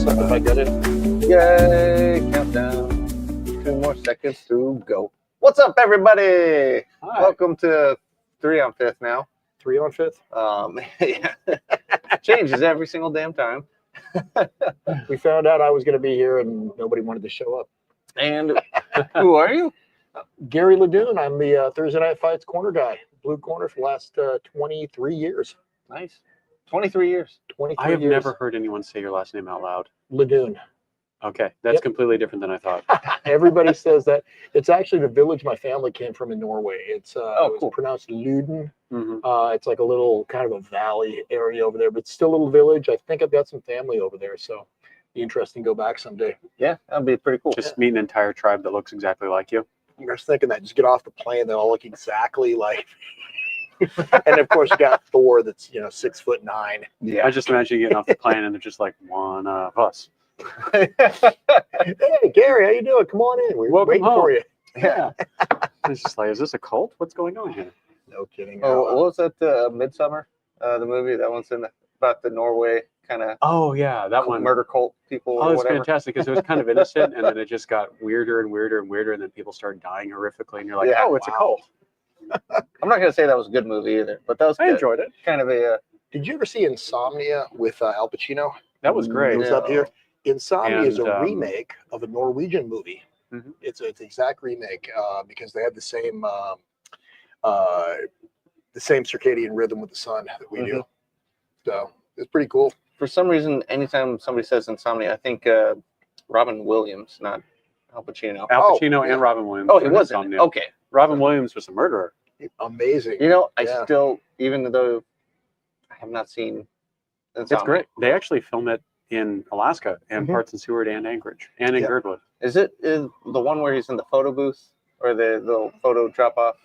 If I get it. Yay! Countdown. 2 more seconds to go. What's up, everybody? Hi. Welcome to 3 on 5th now. 3 on 5th? Yeah. Changes every single damn time. We found out I was going to be here and nobody wanted to show up. And who are you? Garry Ladoon. I'm the Thursday Night Fights corner guy. Blue corner for the last 23 years. Nice. 23 years. 23 I have years. never heard anyone say your last name out loud. Ladoon. Okay, that's completely different than I thought. Everybody says that. It's actually the village my family came from in Norway. It's cool. pronounced Luden. Mm-hmm. It's like a little kind of a valley area over there, but it's still a little village. I think I've got some family over there, so be interesting to go back someday. Yeah, that'd be pretty cool. Just meet an entire tribe that looks exactly like you. I was thinking that. Just get off the plane, they all look exactly like. And of course, you got Thor that's 6'9". Yeah. I just imagine you getting off the plane and they're just like, one of us. Hey, Garry, how you doing? Come on in. We're Welcome waiting home. for you. Yeah. It's just like, is this a cult? What's going on here? No kidding. Oh, what was that? Midsummer, the movie that one's about the Norway kind of. Oh, yeah, that one. Murder cult people. Oh, or it's whatever. fantastic because it was kind of innocent and then it just got weirder and weirder and weirder and then people started dying horrifically and you're like, oh, it's a cult. I'm not gonna say that was a good movie either, but that was. I enjoyed it. Kind of a. Did you ever see Insomnia with Al Pacino? That was great. It was up here. Insomnia is a And, remake of a Norwegian movie. Mhm. It's an exact remake because they have the same circadian rhythm with the sun that we do. So it's pretty cool. For some reason, anytime somebody says Insomnia, I think Robin Williams, not Al Pacino. Al Pacino and Robin Williams. Oh, he were was in in it. Insomnia. Okay. Robin Williams was a murderer. Amazing. I still, even though I have not seen Insomnia. It's great. They actually film it in Alaska and parts in Seward and Anchorage and in Girdwood. Is it the one where he's in the photo booth or the little photo drop off?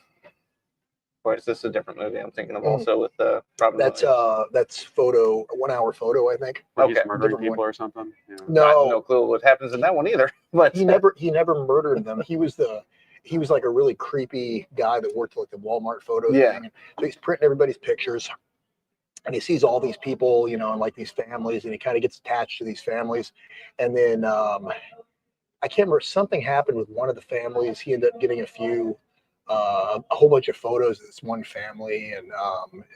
Or is this a different movie I'm thinking of also with Robin That's Williams? that's photo, 1 hour photo, I think. Where he's Okay. murdering Different people one. or something. Yeah. I have No, no clue what happens in that one either. But he never murdered them. He was like a really creepy guy that worked like the Walmart photo thing. So he's printing everybody's pictures and he sees all these people, and like these families, and he kind of gets attached to these families. And then I can't remember, something happened with one of the families. He ended up getting a whole bunch of photos of this one family, and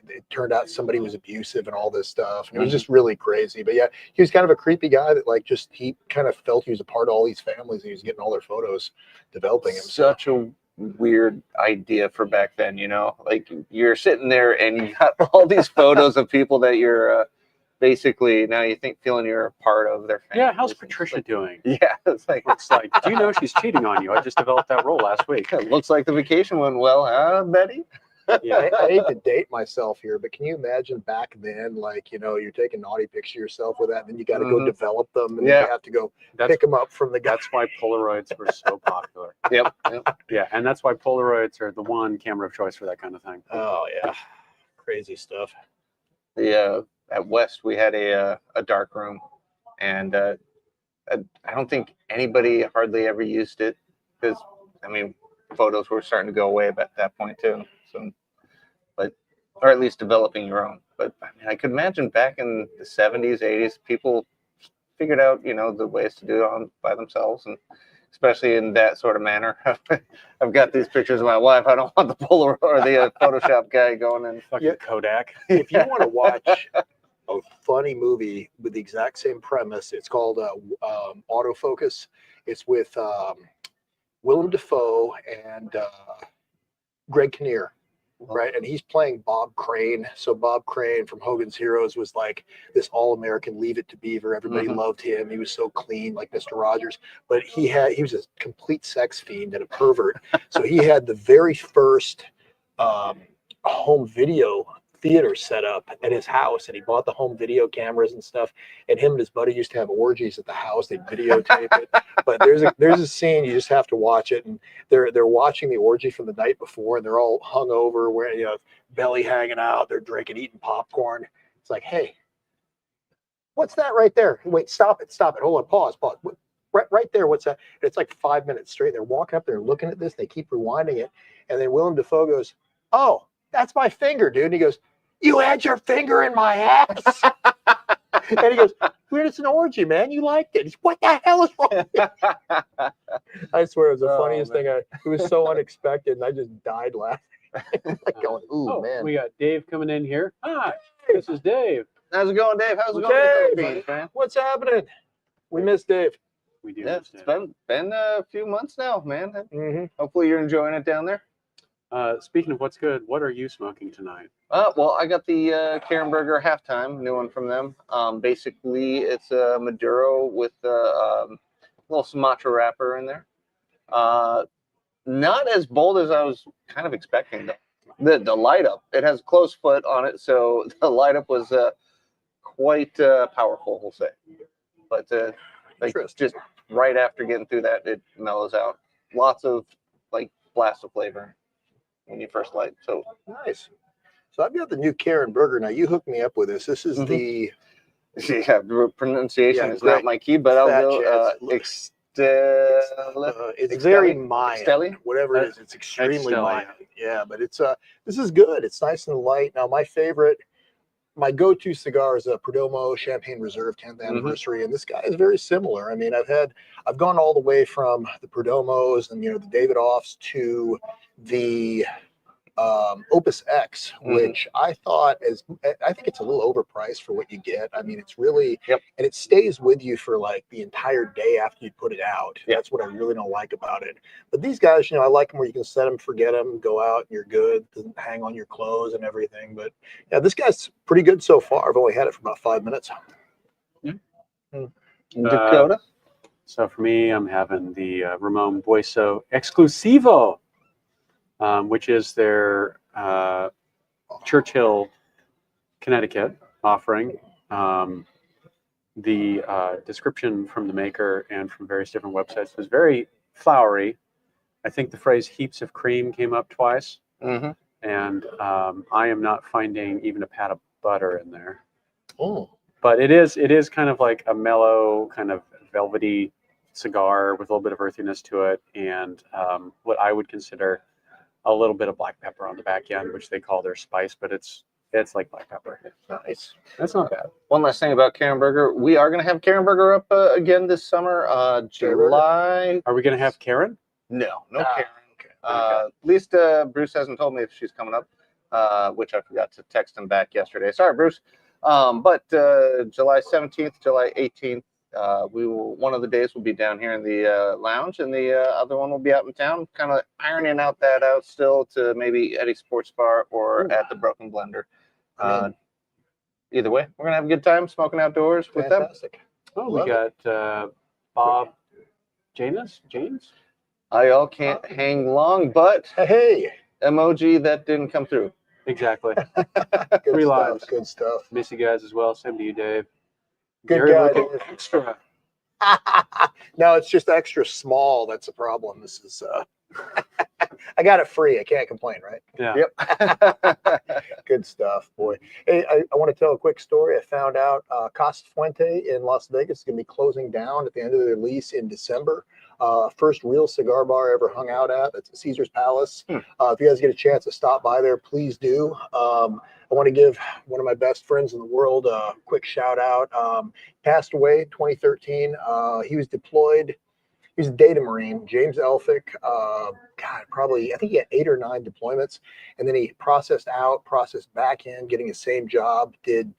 it turned out somebody was abusive and all this stuff, and it was just really crazy. But yeah, he was kind of a creepy guy that he kind of felt he was a part of all these families, and he was getting all their photos, developing him. such a weird idea for back then, like you're sitting there and you got all these photos of people that you're basically now you feeling you're a part of their family. Yeah, how's Patricia doing? Yeah, it's like Do you know she's cheating on you? I just developed that role last week. it looks like the vacation went well, huh, Betty? Yeah, I hate to date myself here, but can you imagine back then, like, you're taking naughty pictures of yourself with that, and then you got to go develop them, and then you have to go pick them up from the guy. That's why Polaroids were so popular. Yep. Yeah, and that's why Polaroids are the one camera of choice for that kind of thing. Oh, yeah. Crazy stuff. At West we had a dark room, and I don't think anybody hardly ever used it because photos were starting to go away at that point too. So, or at least developing your own. But I could imagine back in the 70s, 80s, people figured out the ways to do it by themselves, and especially in that sort of manner. I've got these pictures of my wife. I don't want the Polaroid or the Photoshop guy going in. Fucking Kodak. If you want to watch a funny movie with the exact same premise, it's called Autofocus. It's with Willem Dafoe and Greg Kinnear, right? And he's playing Bob Crane. So Bob Crane from Hogan's Heroes was like this all-American Leave It to Beaver. Everybody loved him. He was so clean, like Mr. Rogers. But he was a complete sex fiend and a pervert. So he had the very first home video theater set up at his house, and he bought the home video cameras and stuff. And him and his buddy used to have orgies at the house. They'd videotape it. But there's a scene, you just have to watch it, and they're watching the orgy from the night before, and they're all hung over, where belly hanging out, they're drinking, eating popcorn. It's like, hey, what's that right there? Wait, stop it. Hold on, pause. Right there, what's that? And it's like 5 minutes straight. They're walking up there looking at this. They keep rewinding it. And then Willem Dafoe goes, oh, that's my finger, dude. And he goes, you had your finger in my ass. And he goes, weird, it's an orgy, man. You liked it. He's, what the hell is wrong with you? I swear it was the funniest thing. It was so unexpected, and I just died laughing. Like going, ooh, man. We got Dave coming in here. Hi, this is Dave. How's it going, Dave? How's it Dave, going, man? what's happening? We miss Dave. We do. Yeah, it's been a few months now, man. Mm-hmm. Hopefully you're enjoying it down there. Speaking of what's good, what are you smoking tonight? Well, I got the Karen Burger Halftime, new one from them. Basically, it's a Maduro with a little Sumatra wrapper in there. Not as bold as I was kind of expecting, though. The light up, it has a closed foot on it, so the light up was quite powerful, we'll say. But just right after getting through that, it mellows out. Lots of blast of flavor when you first light. So nice. So I've got the new Karen Burger. Now you hooked me up with this. This is the the pronunciation is not my key, but I'll go it's very Mayan, whatever it is. It's extremely Mayan. Yeah, but it's this is good. It's nice and light. Now my go-to cigar is a Perdomo Champagne Reserve 10th anniversary, and this guy is very similar. I mean, I've gone all the way from the Perdomos and the Davidoffs to the Opus X, which I think it's a little overpriced for what you get. I mean, it's really, and it stays with you for like the entire day after you put it out. That's what I really don't like about it. But these guys, I like them where you can set them, forget them, go out, and you're good. Doesn't hang on your clothes and everything. But yeah, this guy's pretty good so far. I've only had it for about 5 minutes. Dakota? So for me, I'm having the Ramon Bueso Exclusivo, which is their Churchill, Connecticut offering. The description from the maker and from various different websites was very flowery. I think the phrase heaps of cream came up twice. And I am not finding even a pat of butter in there. But it is kind of like a mellow, kind of velvety cigar with a little bit of earthiness to it, and what I would consider a little bit of black pepper on the back end, which they call their spice, but it's like black pepper. Nice. That's not bad. One last thing about Karen Burger. We are going to have Karen Burger up again this summer. July. Are we going to have Karen? No Karen. Okay. At least Bruce hasn't told me if she's coming up, which I forgot to text him back yesterday. Sorry, Bruce. But July 17th, July 18th, one of the days will be down here in the lounge, and the other one will be out in town, kind of ironing out still to maybe Eddie's Sports Bar or at the Broken Blender. Either way, we're gonna have a good time smoking outdoors with them. Oh, we got Bob James. I all can't hang long, but hey, emoji that didn't come through. Exactly. Good 3 stuff, lives. Good stuff. Miss you guys as well. Same to you, Dave. Good Garry guy. looking extra. No, it's just extra small. That's a problem. This is I got it free. I can't complain, right? Yeah. Yep. Good stuff, boy. Hey, I want to tell a quick story. I found out Casa Fuente in Las Vegas is going to be closing down at the end of their lease in December. First real cigar bar I ever hung out at. It's at Caesar's Palace. If you guys get a chance to stop by there, please do. I want to give one of my best friends in the world a quick shout out. Passed away 2013. He was deployed. He was a data Marine, James Elphick. I think he had 8 or 9 deployments. And then he processed back in, getting the same job, did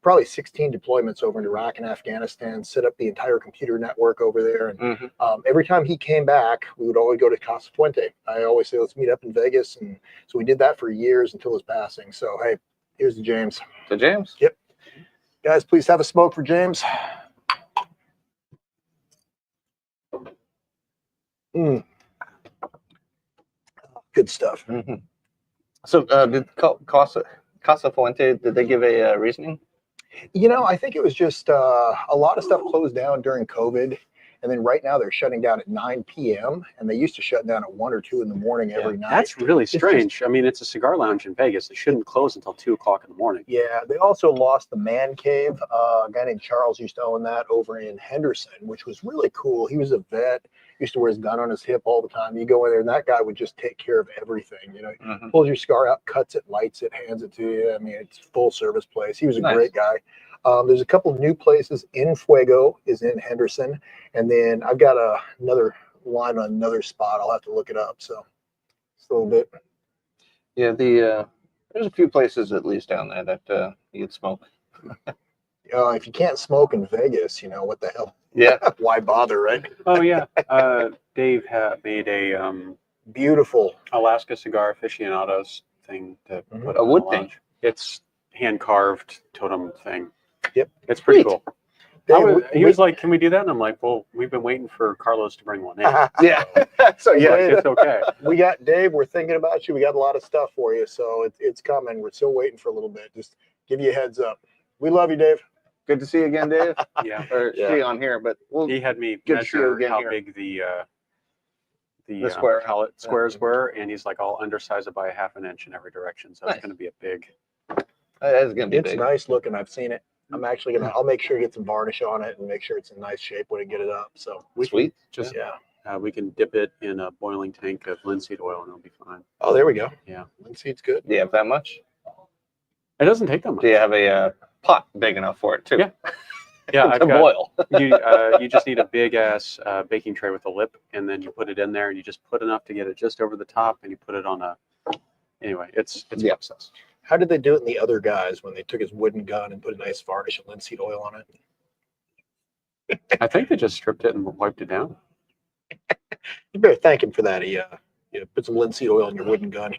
probably 16 deployments over in Iraq and Afghanistan, set up the entire computer network over there. And every time he came back, we would always go to Casa Fuente. I always say, let's meet up in Vegas. And so we did that for years until his passing. So, hey, here's to James. To James. Yep. Guys, please have a smoke for James. Good stuff. So did Casa Casa Fuente, did they give a reasoning? You know, I think it was just a lot of stuff closed down during COVID. And then right now they're shutting down at 9 p.m. and they used to shut down at 1 or 2 in the morning every night. That's really strange. I mean, it's a cigar lounge in Vegas. It shouldn't close until 2 o'clock in the morning. Yeah, they also lost the Man Cave. A guy named Charles used to own that over in Henderson, which was really cool. He was a vet, used to wear his gun on his hip all the time. You go in there and that guy would just take care of everything. You know, pulls your cigar out, cuts it, lights it, hands it to you. I mean, it's a full service place. He was a great guy. There's a couple new places. In Fuego is in Henderson. And then I've got another line on another spot. I'll have to look it up. So it's a little bit. Yeah, there's a few places at least down there that you can smoke. If you can't smoke in Vegas, you know, what the hell? Yeah. Why bother, right? Oh, yeah. Dave made a beautiful Alaska Cigar Aficionados thing to put a wood thing. It's hand-carved totem thing. Yep. It's pretty cool. Dave, he was like, "Can we do that?" And I'm like, "Well, we've been waiting for Carlos to bring one in." Yeah. So yeah, like, it's okay. We got Dave. We're thinking about you. We got a lot of stuff for you, so it's coming. We're still waiting for a little bit. Just give you a heads up. We love you, Dave. Good to see you again, Dave. Yeah. Or see on here, but he had me good to see you measure again how here. big the square pallet squares were, and he's like, "I'll undersize it by a half an inch in every direction." So it's going to be a big. That is going to be It's big. nice looking. I've seen it. I'm actually I'll make sure to get some varnish on it and make sure it's in nice shape when I get it up. So Sweet. Just we can dip it in a boiling tank of linseed oil and it'll be fine. Oh, there we go. Yeah, linseed's good. Do you have that much? It doesn't take that much. Do you have a pot big enough for it too? Yeah. Yeah, to boil. You just need a big ass baking tray with a lip, and then you put it in there, and you just put enough to get it just over the top, and you put it on a. Anyway, it's a process. How did they do it in the other guys when they took his wooden gun and put a nice varnish and linseed oil on it? I think they just stripped it and wiped it down. You better thank him for that. He put some linseed oil on your wooden gun.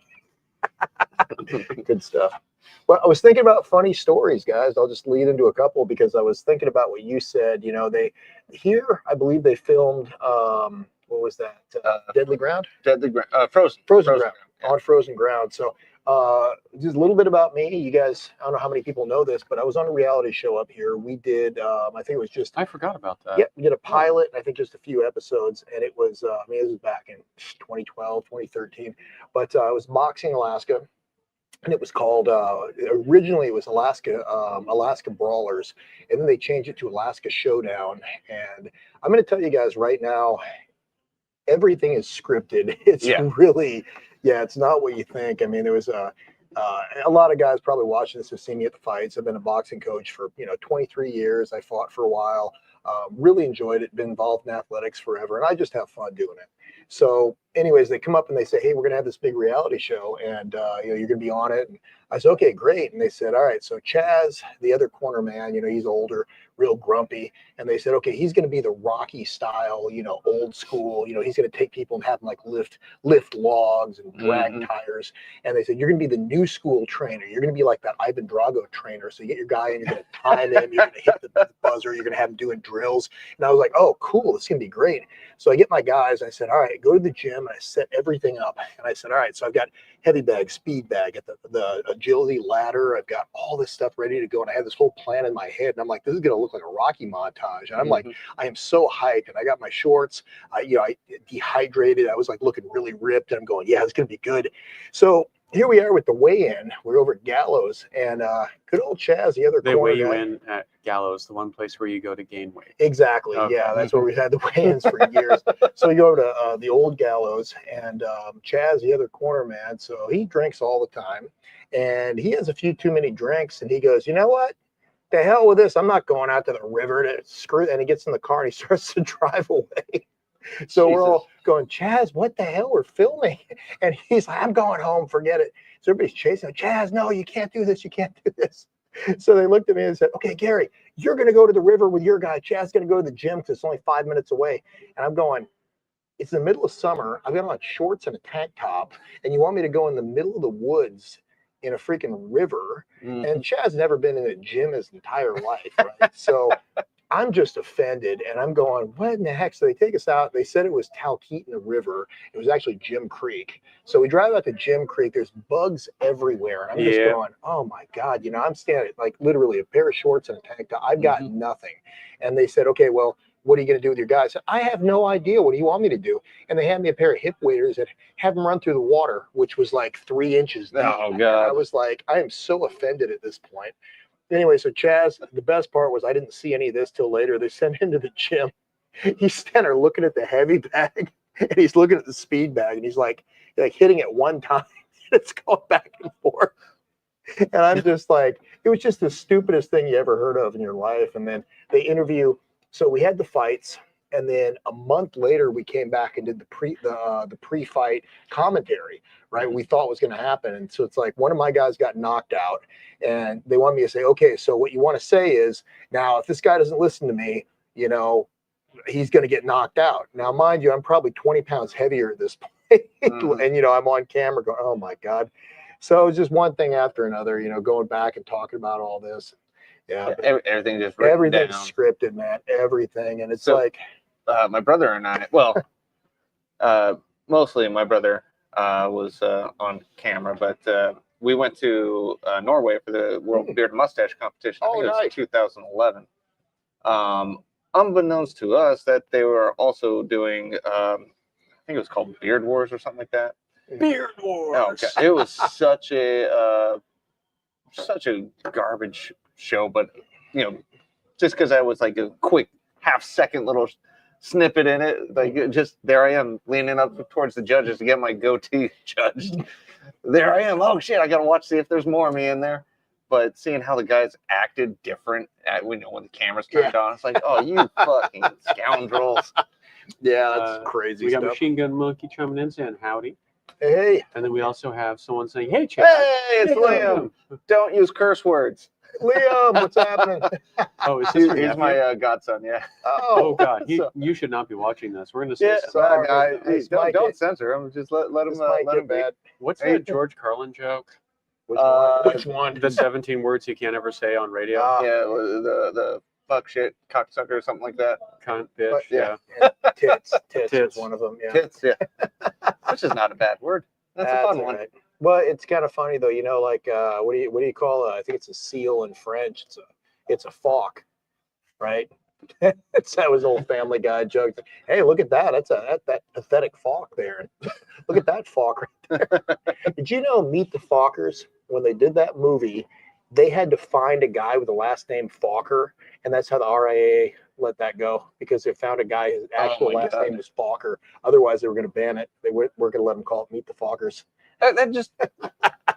Good stuff. Well, I was thinking about funny stories, guys. I'll just lead into a couple because I was thinking about what you said. You know, I believe they filmed, what was that? Deadly Ground? Frozen Ground. Yeah. On frozen ground. So just a little bit about me. You guys, I don't know how many people know this, but I was on a reality show up here. We did, I think it was just. I forgot about that. Yeah, we did a pilot, and I think just a few episodes, and it was, this was back in 2012, 2013. But it was Boxing Alaska. And it was called, originally it was Alaska Brawlers, and then they changed it to Alaska Showdown. And I'm going to tell you guys right now, everything is scripted. It's really, it's not what you think. I mean, there was a lot of guys probably watching this have seen me at the fights. I've been a boxing coach for, 23 years. I fought for a while, really enjoyed it, been involved in athletics forever, and I just have fun doing it. So anyways, they come up and they say, "Hey, we're going to have this big reality show, and you're going to be on it." And I said, "Okay, great." And they said, "All right, so Chaz, the other corner man, he's older, real grumpy." And they said, "Okay, he's going to be the Rocky style, old school. He's going to take people and have them like lift logs and drag tires." And they said, "You're going to be the new school trainer. You're going to be like that Ivan Drago trainer. So you get your guy and you're going to time him. You're going to hit the buzzer. You're going to have him doing drills." And I was like, "Oh, cool. This is going to be great." So I get my guys. And I said, "All right, go to the gym." And I set everything up. And I said, "All right, so I've got heavy bag, speed bag, at the agility ladder. I've got all this stuff ready to go." And I had this whole plan in my head. And I'm like, this is going to look like a Rocky montage. And I'm like, I am so hyped. And I got my shorts. I dehydrated. I was like looking really ripped. And I'm going, yeah, it's going to be good. So here we are with the weigh-in. We're over at Gallows. And good old Chaz, the other corner. They weigh you in at Gallows, the one place where you go to gain weight. Exactly. Okay. Yeah, that's where we've had the weigh-ins for years. So you go to the old Gallows, and Chaz, the other corner man, so he drinks all the time. And he has a few too many drinks, and he goes, "You know what? The hell with this. I'm not going out to the river to screw." And he gets in the car and he starts to drive away. So we're all going, "Chaz, what the hell? We're filming." And he's like, "I'm going home. Forget it." So everybody's chasing him. "Chaz, no, you can't do this. You can't do this." So they looked at me and said, "Okay, Gary, you're going to go to the river with your guy. Chaz's going to go to the gym because it's only 5 minutes away." And I'm going, it's the middle of summer. I've got on shorts and a tank top. And you want me to go in the middle of the woods in a freaking river? And Chaz's never been in a gym his entire life, right? So I'm just offended, and I'm going, what in the heck? So they take us out. They said it was Talkeetna River. It was actually Jim Creek. So we drive out to Jim Creek. There's bugs everywhere. I'm just going, oh my God. You know, I'm standing like literally a pair of shorts and a tank top. I've got nothing. And they said, okay, well, what are you going to do with your guys? I said, I have no idea. What do you want me to do? And they had me a pair of hip waders that have them run through the water, which was like 3 inches deep. Oh, God. And I was like, I am so offended at this point. Anyway, so Chaz, the best part was I didn't see any of this till later. They sent him to the gym. He's standing there looking at the heavy bag, and he's looking at the speed bag, and he's like hitting it one time. It's going back and forth. And I'm just like, it was just the stupidest thing you ever heard of in your life. And then they interview. So we had the fights, and then a month later we came back and did the pre-fight commentary. Right, we thought was going to happen, and so it's like one of my guys got knocked out, and they want me to say, okay, so what you want to say is, now if this guy doesn't listen to me, you know, he's going to get knocked out. Now, mind you, I'm probably 20 pounds heavier at this point, and you know, I'm on camera going, oh my God. So it was just one thing after another, you know, going back and talking about all this. Yeah, everything just everything's down. Scripted, man, everything, and it's so, like my brother and I, well, mostly my brother was on camera, but we went to Norway for the World Beard and Mustache Competition. I think it was 2011. Unbeknownst to us, that they were also doing, I think it was called Beard Wars or something like that. Beard Wars. Oh, God. It was such a garbage show, but you know, just because I was like a quick half-second little snippet in it, like just there I am leaning up towards the judges to get my goatee judged. There I am. Oh shit, I gotta watch, see if there's more of me in there. But seeing how the guys acted different when the cameras turned on, it's like, oh, you fucking scoundrels. Yeah, that's crazy. We got Machine Gun Monkey chiming in saying howdy. Hey. And then we also have someone saying, hey, Chad. Hey, it's Liam. Don't use curse words. Liam, what's happening? Oh, is this he's my godson, yeah. Oh, God. You should not be watching this. We're going to say don't censor him. Just let him be. What's that George Carlin joke? Which one? The 17 words you can't ever say on radio. Yeah, the fuck, shit, cocksucker, or something like that. Cunt, bitch, yeah. Tits is one of them, yeah. Tits, yeah. Which is not a bad word. That's a fun one. Right. Well, it's kind of funny though, you know, like what do you call it? I think it's a seal in French. It's a fawk, right? That was old Family Guy joke. Hey, look at that. That's that pathetic fawk there. Look at that fawk right there. Did you know Meet the Fockers, when they did that movie, they had to find a guy with the last name Fokker, and that's how the RIAA let that go, because they found a guy whose actual last name was Fokker. Otherwise, they were going to ban it. They weren't going to let him call it Meet the Fockers. That just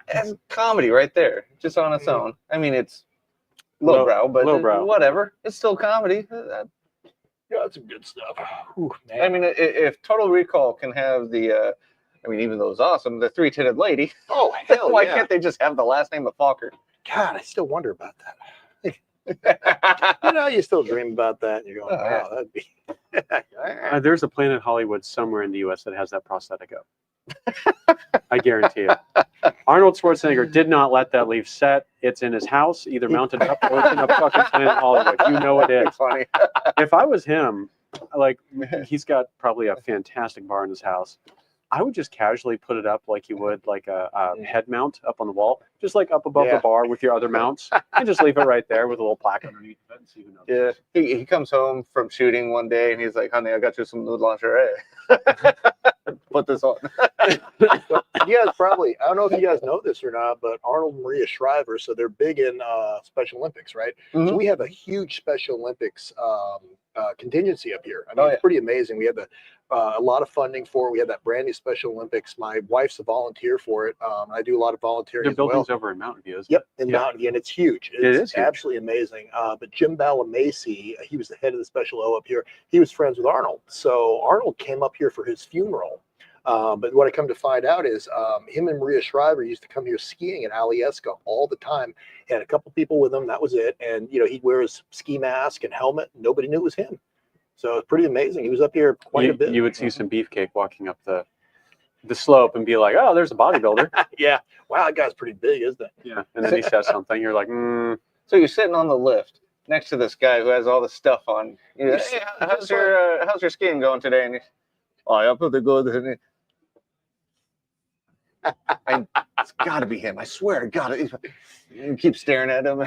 that's comedy right there, just on its own. I mean, it's lowbrow, but whatever. It's still comedy. Yeah, that's some good stuff. Ooh, I mean, if Total Recall can have the, I mean, even though it's awesome, the three-titted lady. Oh, hell Why can't they just have the last name of Fokker? God, I still wonder about that. You know, you still dream about that, and you're going, wow, that'd be. There's a Planet Hollywood somewhere in the U.S. that has that prosthetic up. I guarantee you. Arnold Schwarzenegger did not let that leave set. It's in his house, either mounted up or it's in a fucking Planet Hollywood. You know it is. Funny. If I was him, like, he's got probably a fantastic bar in his house. I would just casually put it up like you would like a head mount up on the wall, just like up above the bar with your other mounts, and just leave it right there with a little plaque underneath it and see who knows. Yeah, he comes home from shooting one day and he's like, honey, I got you some nude lingerie. Put this on. You guys probably, I don't know if you guys know this or not, but Arnold and Maria Shriver, so they're big in Special Olympics, right? Mm-hmm. So we have a huge Special Olympics contingency up here. I mean, it's pretty amazing. We have a lot of funding for it. We have that brand new Special Olympics. My wife's a volunteer for it. I do a lot of volunteering as well. The building's over in Mountain View, isn't it? Yep, in Mountain View, and it's huge. It is huge. Absolutely amazing. But Jim Balamacy, he was the head of the Special O up here. He was friends with Arnold. So Arnold came up here for his funeral. But what I come to find out is him and Maria Shriver used to come here skiing in Alyeska all the time. He had a couple people with him. That was it. And, you know, he'd wear his ski mask and helmet. Nobody knew it was him. So it's pretty amazing. He was up here quite a bit. You would see some beefcake walking up the slope and be like, oh, there's a bodybuilder. Yeah. Wow, that guy's pretty big, isn't it? Yeah. And then he says something. You're like, So you're sitting on the lift next to this guy who has all the stuff on. You know, hey, how's your skiing going today? And he's, oh, I'm pretty good. It's got to be him. I swear to God. You keep staring at him.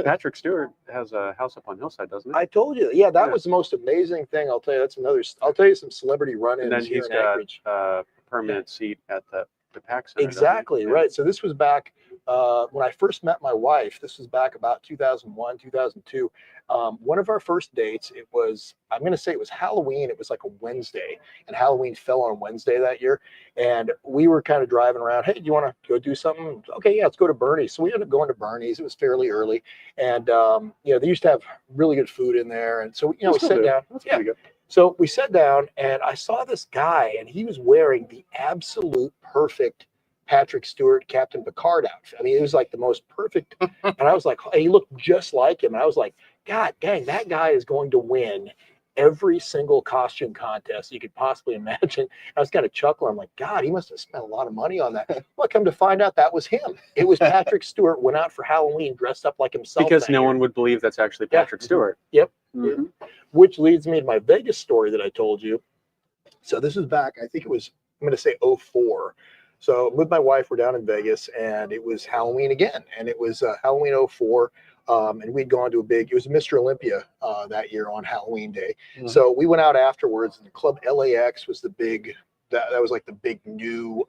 Patrick Stewart has a house up on Hillside, doesn't he? I told you. Yeah, that was the most amazing thing. I'll tell you. That's another. I'll tell you some celebrity run-ins. And then he's got a permanent seat at the PAC Center. Exactly, right. So this was back when I first met my wife. This was back about 2001, 2002. One of our first dates, it was, I'm going to say it was Halloween. It was like a Wednesday, and Halloween fell on Wednesday that year. And we were kind of driving around. Hey, do you want to go do something? Okay, yeah, let's go to Bernie's. So we ended up going to Bernie's. It was fairly early. And, they used to have really good food in there. And so, we sat down. That's pretty good. So we sat down, and I saw this guy, and he was wearing the absolute perfect Patrick Stewart, Captain Picard outfit. I mean, it was like the most perfect. And I was like, hey, he looked just like him. And I was like, God dang, that guy is going to win every single costume contest you could possibly imagine. I was kind of chuckling. I'm like, God, he must have spent a lot of money on that. Well, come to find out, that was him. It was Patrick Stewart went out for Halloween dressed up like himself. Because no one would believe that's actually Patrick Stewart. Yep. Mm-hmm. Which leads me to my Vegas story that I told you. So this was back, I think it was, I'm going to say 04. So with my wife, we're down in Vegas, and it was Halloween again. And it was Halloween 04. And we'd gone to it was Mr. Olympia that year on Halloween day. Mm-hmm. So we went out afterwards, and the club LAX was the big, that was like the big new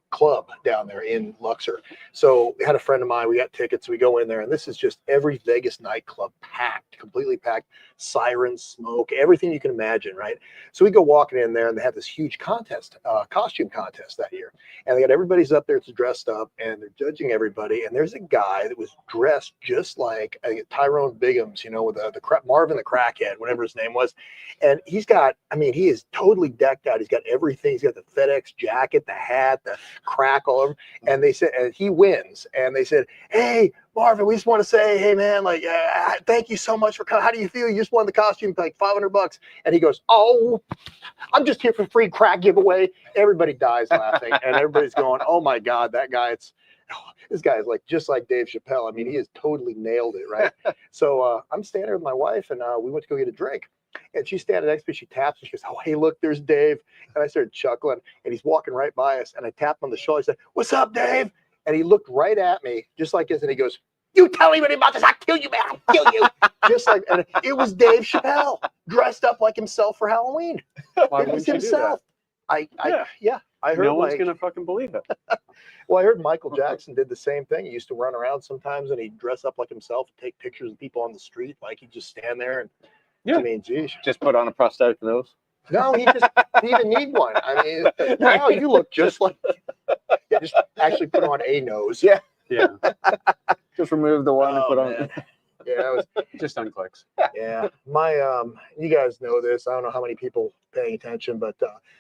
club down there in Luxor. So we had a friend of mine, we got tickets, we go in there, and this is just every Vegas nightclub packed, completely packed, sirens, smoke, everything you can imagine, right? So we go walking in there, and they have this huge contest, costume contest that year. And they got everybody's up there to dressed up, and they're judging everybody. And there's a guy that was dressed just like Tyrone Biggums, with the Marvin the Crackhead, whatever his name was. And he's got, he is totally decked out. He's got everything. He's got the FedEx jacket, the hat, the crack all over. And they said, and he wins. And they said, hey, Marvin, we just want to say, hey, man, thank you so much for coming. How do you feel? You just won the costume for like $500. And he goes, oh, I'm just here for free crack giveaway. Everybody dies laughing. And everybody's going, oh, my God, that guy, this guy is just like Dave Chappelle. He has totally nailed it, right? So I'm standing there with my wife, and we went to go get a drink. And she's standing next to me. She taps, and she goes, oh, hey, look, there's Dave. And I started chuckling, and he's walking right by us. And I tapped him on the shoulder. I said, what's up, Dave? And he looked right at me, just like this, and he goes, you tell anybody about this, I'll kill you, man, I'll kill you. Just like, and it was Dave Chappelle, dressed up like himself for Halloween. Why would you himself. Do that? I heard no one's going to fucking believe it. Well, I heard Michael Jackson did the same thing. He used to run around sometimes, and he'd dress up like himself and take pictures of people on the street. Like, he'd just stand there and, geez. Just put on a prosthetic nose. No, he didn't even need one. Now you look just like, just actually put on a nose. Yeah. Just remove the one and put on. Yeah, it was just unclicks. Yeah, you guys know this. I don't know how many people paying attention, but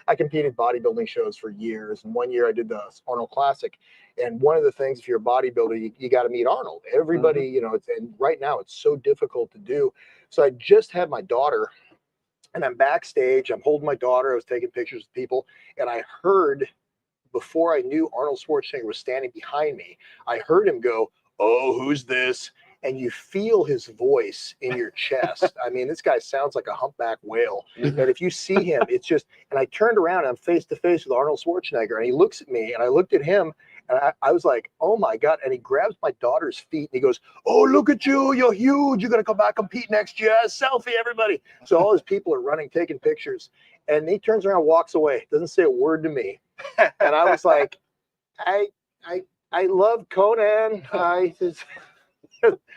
I competed bodybuilding shows for years. And one year I did the Arnold Classic. And one of the things, if you're a bodybuilder, you got to meet Arnold. Everybody, and right now it's so difficult to do. So I just had my daughter. And I'm backstage, I'm holding my daughter, I was taking pictures of people, and I heard, before I knew Arnold Schwarzenegger was standing behind me, I heard him go, oh, who's this? And you feel his voice in your chest. This guy sounds like a humpback whale. And if you see him, it's just, and I turned around, and I'm face to face with Arnold Schwarzenegger, and he looks at me, and I looked at him, and I was like, oh my God. And he grabs my daughter's feet, and he goes, oh, look at you. You're huge. You're going to come back, compete next year. Selfie, everybody. So all his people are running, taking pictures. And he turns around, walks away. Doesn't say a word to me. And I was like, I love Conan.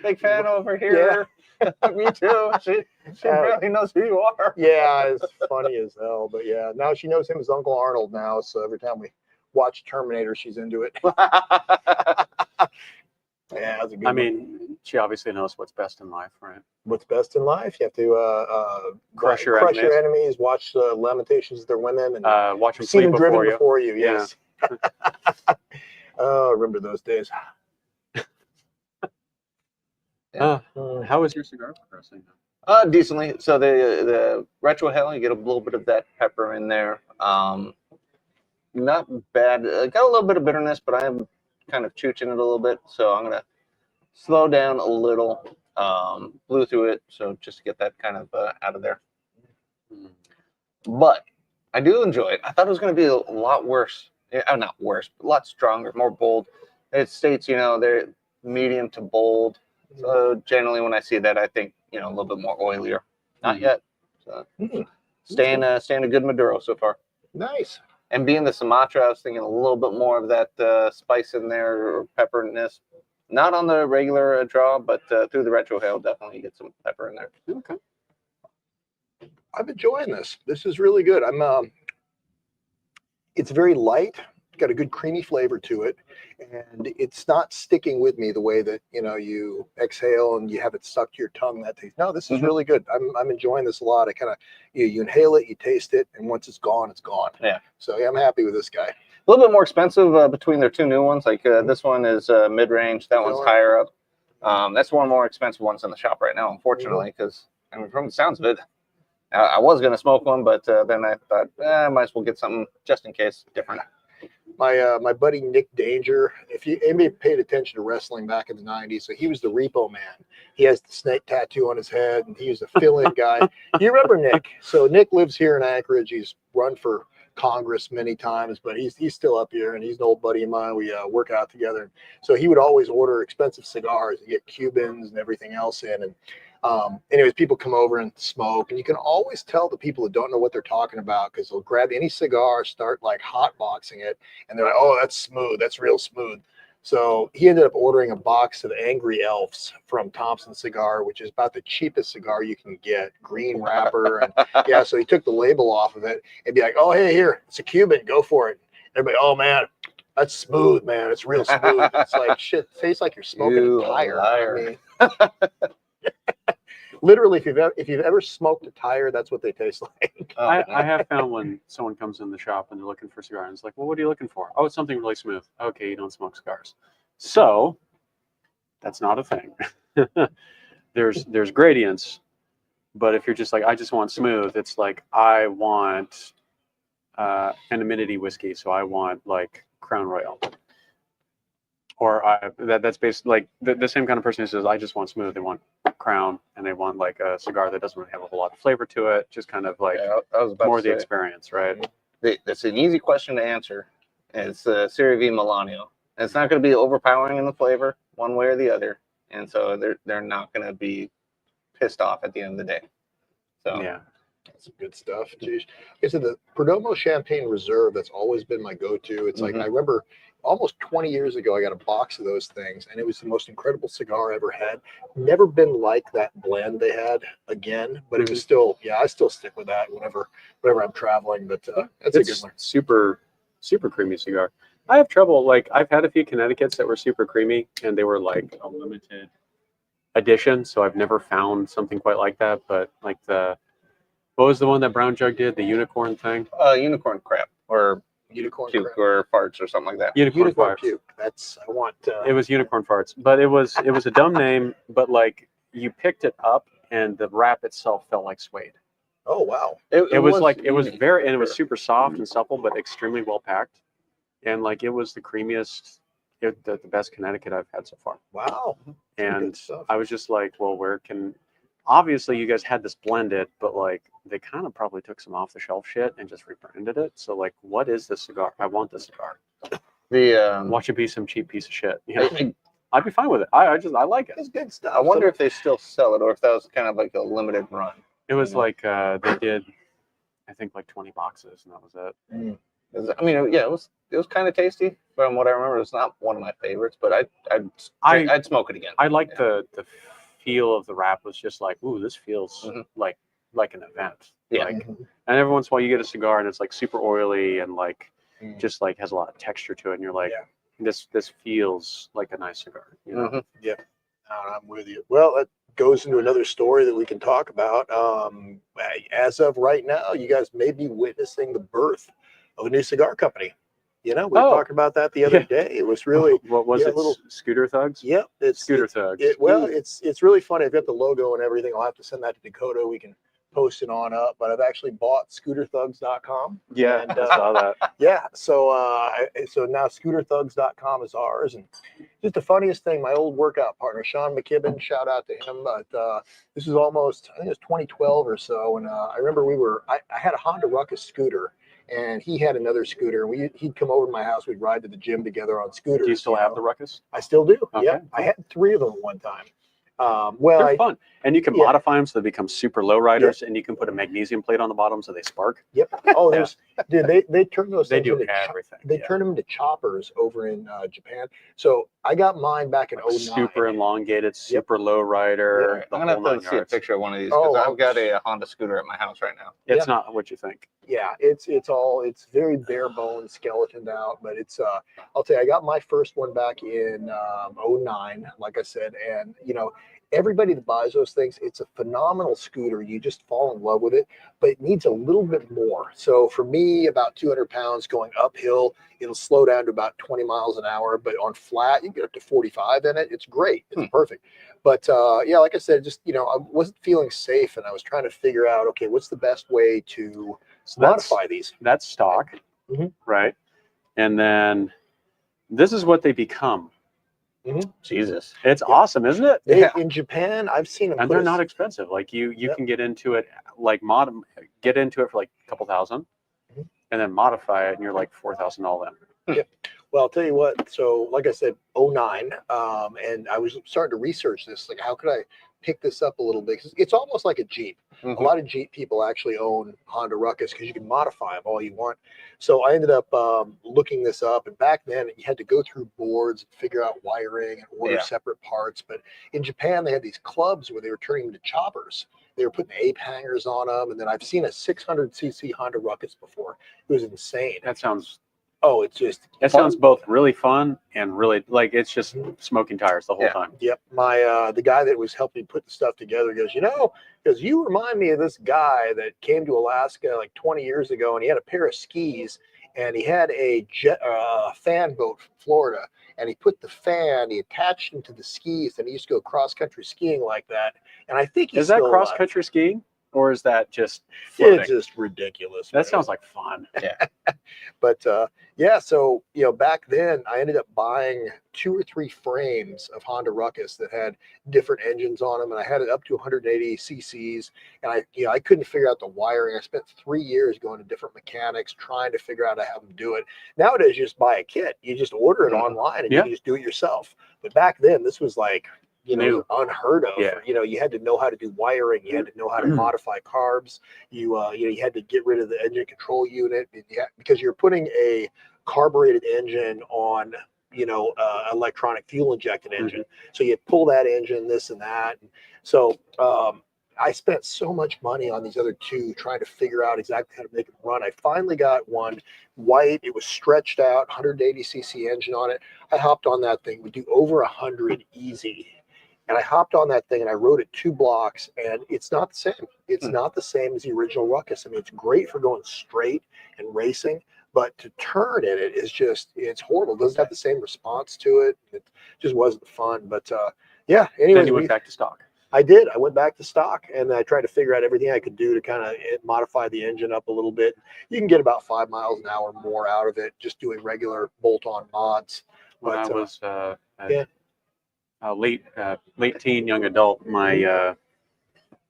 Big fan over here. Yeah. Me too. She really knows who you are. Yeah, it's funny as hell. But yeah, now she knows him as Uncle Arnold now. So every time we watch Terminator, she's into it. Yeah, that's a good one. She obviously knows what's best in life, right? What's best in life? You have to crush your enemies, watch the Lamentations of their women, and watch them see sleep them driven you. before you. Yes. Yeah. Oh, I remember those days. How is your cigar progressing? Decently. So the retro hell, you get a little bit of that pepper in there. Not bad. Got a little bit of bitterness, but I am kind of chooching it a little bit, so I'm gonna slow down a little. blew through it. So just to get that kind of out of there. Mm. But I do enjoy it. I thought it was going to be a lot worse. Not worse, but a lot stronger, more bold. It states, they're medium to bold. So generally, when I see that, I think, a little bit more oilier. Not yet. So staying a good Maduro so far. Nice. And being the Sumatra, I was thinking a little bit more of that spice in there or pepperness. Not on the regular draw, but through the retrohale, definitely get some pepper in there. Okay. I'm enjoying this. This is really good. It's very light. Got a good creamy flavor to it, and it's not sticking with me the way that you exhale and you have it stuck to your tongue. That taste. No, this is really good. I'm enjoying this a lot. I kind of you inhale it, you taste it, and once it's gone, it's gone. Yeah. So yeah, I'm happy with this guy. A little bit more expensive between their two new ones. Like this one is mid-range. That one's higher up. That's one of the more expensive ones in the shop right now, unfortunately, because from the sounds of it, I was gonna smoke one, but then I thought I might as well get something just in case different. My buddy Nick Danger, if anybody paid attention to wrestling back in the 90s, so he was the Repo Man. He has the snake tattoo on his head, and he was a fill-in guy. You remember Nick? So Nick lives here in Anchorage. He's run for Congress many times, but he's still up here, and he's an old buddy of mine. We work out together. So he would always order expensive cigars and get Cubans and everything else in. And anyways, people come over and smoke, and you can always tell the people that don't know what they're talking about because they'll grab any cigar, start like hotboxing it, and they're like, "Oh, that's smooth. That's real smooth." So he ended up ordering a box of Angry Elves from Thompson Cigar, which is about the cheapest cigar you can get. Green wrapper, and yeah. So he took the label off of it and be like, "Oh, hey, here, it's a Cuban. Go for it." Everybody, "Oh man, that's smooth, man. It's real smooth." It's like shit. Tastes like you're smoking a tire. Liar. I mean, literally, if you've ever smoked a tire, that's what they taste like. I have found when someone comes in the shop and they're looking for a cigar, and it's like, well, what are you looking for? Oh, it's something really smooth. Okay, you don't smoke cigars. So that's not a thing. There's gradients, but if you're just like, I just want smooth, it's like I want anonymity whiskey, so I want like Crown Royal. Or that's basically like the same kind of person who says, I just want smooth. They want Crown, and they want like a cigar that doesn't really have a whole lot of flavor to it. Just kind of like more the experience, right? That's an easy question to answer. It's Serie V Milanio. It's not going to be overpowering in the flavor one way or the other, and so they're not going to be pissed off at the end of the day. So yeah, that's some good stuff. Jeez. I said the Perdomo Champagne Reserve. That's always been my go-to. It's like I remember almost 20 years ago, I got a box of those things, and it was the most incredible cigar I ever had. Never been like that blend they had again, but it was still, I still stick with that whenever I'm traveling. But that's a good one. Super creamy cigar. I have trouble, like I've had a few Connecticut's that were super creamy, and they were like a limited edition, so I've never found something quite like that. But like what was the one that Brown Jug did? The unicorn thing? Unicorn crap or Unicorn puke crap. or farts or something like that. Unicorn farts. Puke. That's I want. It was unicorn farts, but it was a dumb name. But like you picked it up, and the wrap itself felt like suede. Oh wow! It was very, and it was super soft and supple, but extremely well packed, and like it was the creamiest, the best Connecticut I've had so far. Wow! And I was just like, well, obviously you guys had this blended, but like they kind of probably took some off the shelf shit and just rebranded it. So like, what is this cigar? I want this cigar. Watch it be some cheap piece of shit. You know? I'd be fine with it. I like it. It's good stuff. I wonder if they still sell it or if that was kind of like a limited run. It was like they did, I think like 20 boxes, and that was it. I mean, yeah, it was kind of tasty. From what I remember, it's not one of my favorites, but I'd smoke it again. I like the feel of the wrap was just like, ooh, this feels like an event. Yeah. Like, and every once in a while you get a cigar and it's like super oily and like just like has a lot of texture to it, and you're like, this feels like a nice cigar. You know? Yeah, I'm with you. Well, that goes into another story that we can talk about. As of right now, you guys may be witnessing the birth of a new cigar company. You know, we were talking about that the other day. It was really what was it? Scooter Thugs? Yep, it's Scooter Thugs. It's really funny. I've got the logo and everything. I'll have to send that to Dakota. We can posted on up, but I've actually bought scooterthugs.com. Yeah, and, I saw that. Yeah, so now scooterthugs.com is ours. And just the funniest thing, my old workout partner, Sean McKibben, shout out to him. But this is almost, I think it was 2012 or so. And I remember I had a Honda Ruckus scooter, and he had another scooter. And he'd come over to my house. We'd ride to the gym together on scooters. Do you still have the Ruckus? I still do. Okay, Yeah, cool. I had 3 of them at one time. They're fun, and you can yeah. modify them so they become super low riders, and you can put a magnesium plate on the bottom so they spark. Yep. Oh, dude, they turn those. They things do into everything. They turn them into choppers over in Japan. So I got mine back in 09. Super elongated, super low rider. I'm gonna have to see a picture of one of these Oh, because I've got a Honda scooter at my house right now. It's not what you think. Yeah, it's very bare bones, skeletoned out, but it's I'll tell you, I got my first one back in 09, like I said, and everybody that buys those things, it's a phenomenal scooter. You just fall in love with it, but it needs a little bit more. So for me, about 200 pounds going uphill, it'll slow down to about 20 miles an hour, but on flat, you can get up to 45 in it. It's great. It's perfect. But yeah, like I said, just, I wasn't feeling safe, and I was trying to figure out, okay, what's the best way to modify these? That's stock, right? And then this is what they become. Jesus, it's awesome, isn't it? In Japan, I've seen them, and they're not expensive. Like you can get into it, like get into it for like a couple thousand, and then modify it, and you're like 4,000 all in. Yep. Well, I'll tell you what. So, like I said, 09, and I was starting to research this. Like, how could I pick this up a little bit? 'Cause it's almost like a Jeep. A lot of Jeep people actually own Honda Ruckus because you can modify them all you want. So I ended up looking this up, and back then you had to go through boards and figure out wiring and order separate parts. But in Japan, they had these clubs where they were turning them into choppers. They were putting ape hangers on them, and then I've seen a 600cc Honda Ruckus before. It was insane. That sounds. Oh, it's just. It sounds both really fun and really like it's just smoking tires the whole time. Yep. My the guy that was helping me put the stuff together goes, you remind me of this guy that came to Alaska like 20 years ago, and he had a pair of skis, and he had a fan boat from Florida, and he put the fan, he attached him to the skis, and he used to go cross country skiing like that. And I think is that cross country skiing? Or is that just floating? It's just ridiculous. That sounds like fun. Yeah. But yeah, so back then I ended up buying 2 or 3 frames of Honda Ruckus that had different engines on them, and I had it up to 180 cc's, and I couldn't figure out the wiring. I spent 3 years going to different mechanics trying to figure out how to have them do it. Nowadays you just buy a kit. You just order it online and you can just do it yourself. But back then this was like unheard of. Yeah. You had to know how to do wiring. You had to know how to modify carbs. You had to get rid of the engine control unit because you're putting a carbureted engine on, electronic fuel injected engine. So you pull that engine, this and that. So I spent so much money on these other 2 trying to figure out exactly how to make them run. I finally got one white. It was stretched out, 180cc engine on it. I hopped on that thing. We do over 100 easy. And I hopped on that thing and I rode it 2 blocks, and it's not the same. It's not the same as the original Ruckus. I mean, it's great for going straight and racing, but to turn in it is it's horrible. It doesn't have the same response to it. It just wasn't fun. But yeah, anyway. Then you went back to stock. I did. I went back to stock, and I tried to figure out everything I could do to kind of modify the engine up a little bit. You can get about 5 miles an hour more out of it just doing regular bolt-on mods. When I was late teen, young adult, my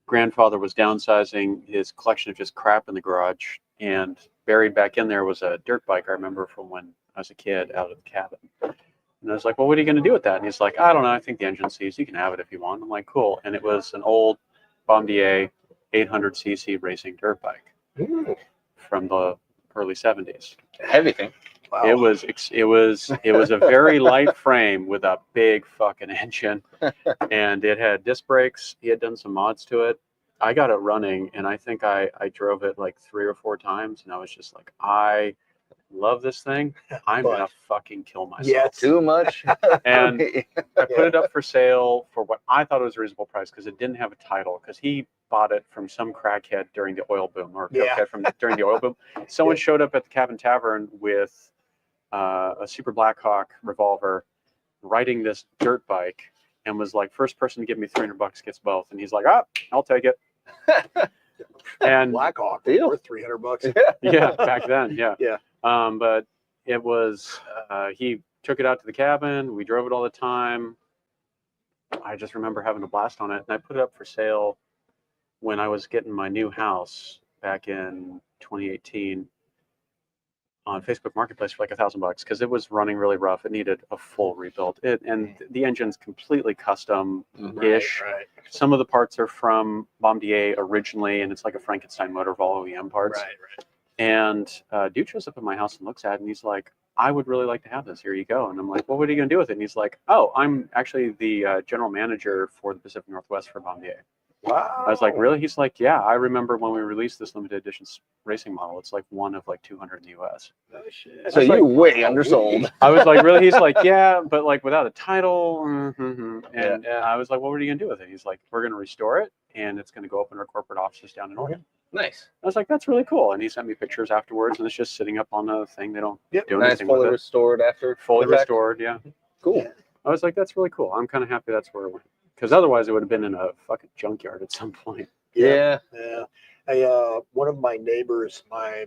grandfather was downsizing his collection of just crap in the garage, and buried back in there was a dirt bike I remember from when I was a kid out of the cabin. And I was like, well, what are you going to do with that? And he's like, I don't know. I think the engine sees. You can have it if you want. I'm like, cool. And it was an old Bombardier 800cc racing dirt bike from the early 70s. Heavy thing. Wow. It was a very light frame with a big fucking engine, and it had disc brakes. He had done some mods to it. I got it running, and I think I drove it like 3 or 4 times, and I was just like, I love this thing. I'm gonna fucking kill myself. Yeah, too much. And I put it up for sale for what I thought was a reasonable price because it didn't have a title, because he bought it from some crackhead during the oil boom, or cokehead during the oil boom. Someone showed up at the Cabin Tavern with a Super Blackhawk revolver, riding this dirt bike, and was like, first person to give me $300 gets both. And he's like, I'll take it. And Blackhawk deal. worth $300. yeah, back then, yeah. Yeah. But it was, he took it out to the cabin. We drove it all the time. I just remember having a blast on it. And I put it up for sale when I was getting my new house back in 2018 on Facebook Marketplace for like $1,000 because it was running really rough. It needed a full rebuild. And the engine's completely custom-ish. Right. Some of the parts are from Bombardier originally, and it's like a Frankenstein motor of all OEM parts. Right. And dude shows up at my house and looks at it, and he's like, I would really like to have this. Here you go. And I'm like, well, what are you going to do with it? And he's like, oh, I'm actually the general manager for the Pacific Northwest for Bombardier. Wow. I was like, really? He's like, yeah, I remember when we released this limited edition racing model. It's like one of like 200 in the US. Oh, shit. So you way undersold. I was like, really? He's like, yeah, but like without a title. And I was like, well, what are you going to do with it? He's like, we're going to restore it, and it's going to go up in our corporate offices down in Oregon. Nice. I was like, that's really cool. And he sent me pictures afterwards, and it's just sitting up on a thing. They don't do Nice, anything fully with it. restored after. Fully the fact? restored, yeah. Cool. I was like, that's really cool. I'm kind of happy that's where it went. Because otherwise it would have been in a fucking junkyard at some point. Yeah. One of my neighbors, my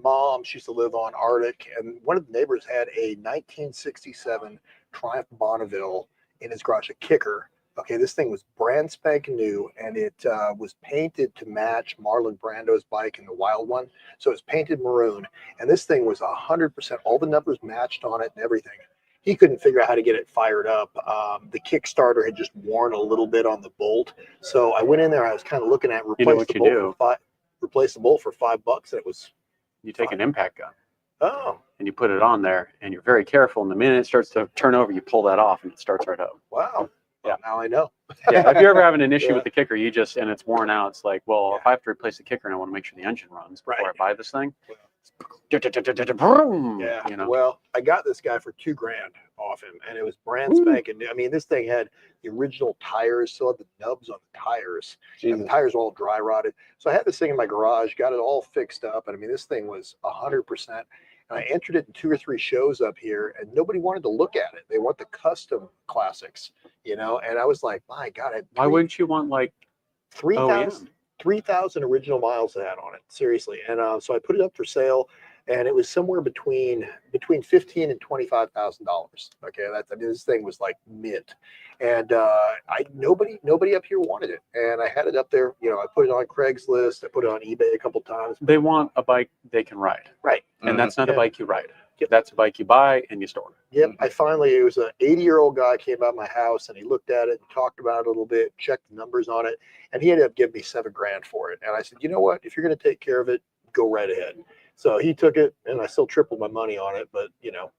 mom, she used to live on Arctic, and one of the neighbors had a 1967 Triumph Bonneville in his garage, a kicker. Okay, this thing was brand spanking new, and it was painted to match Marlon Brando's bike in the Wild one. So it was painted maroon, and this thing was 100%. All the numbers matched on it and everything. He couldn't figure out how to get it fired up. The Kickstarter had just worn a little bit on the bolt. So I went in there. I was kind of looking at replace the bolt for $5, and it was. You take an impact gun. Oh. And you put it on there, and you're very careful. And the minute it starts to turn over, you pull that off, and it starts right up. Wow. Yeah. Well, now I know. Yeah. If you're ever having an issue with the kicker, and it's worn out, it's like, well, if I have to replace the kicker and I want to make sure the engine runs before I buy this thing. Yeah. You know? Well, I got this guy for $2,000 off him, and it was brand spanking new. I mean, this thing had the original tires, still had the nubs on the tires. And the tires were all dry rotted. So I had this thing in my garage, got it all fixed up, and I mean, this thing was 100%. And I entered it in 2 or 3 shows up here, and nobody wanted to look at it. They want the custom classics, you know. And I was like, my God, why wouldn't you want like 3,000 original miles it had on it, seriously. And so I put it up for sale, and it was somewhere between $15,000 and $25,000. Okay, this thing was like mint, and nobody up here wanted it, and I had it up there. You know, I put it on Craigslist, I put it on eBay a couple times. They want a bike they can ride, right? And that's not a bike you ride. That's a bike you buy and you store. Yep. It was an 80-year-old guy came by my house, and he looked at it and talked about it a little bit, checked the numbers on it, and he ended up giving me $7,000 for it. And I said, you know what? If you're going to take care of it, go right ahead. So he took it, and I still tripled my money on it, but you know,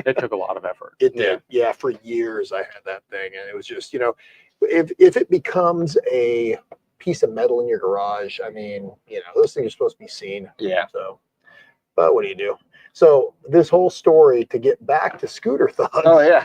it took a lot of effort. It did. Yeah. For years I had that thing, and it was just, you know, if it becomes a piece of metal in your garage, I mean, you know, those things are supposed to be seen. Yeah. So, but what do you do? So this whole story, to get back to Scooter Thugs. Oh yeah.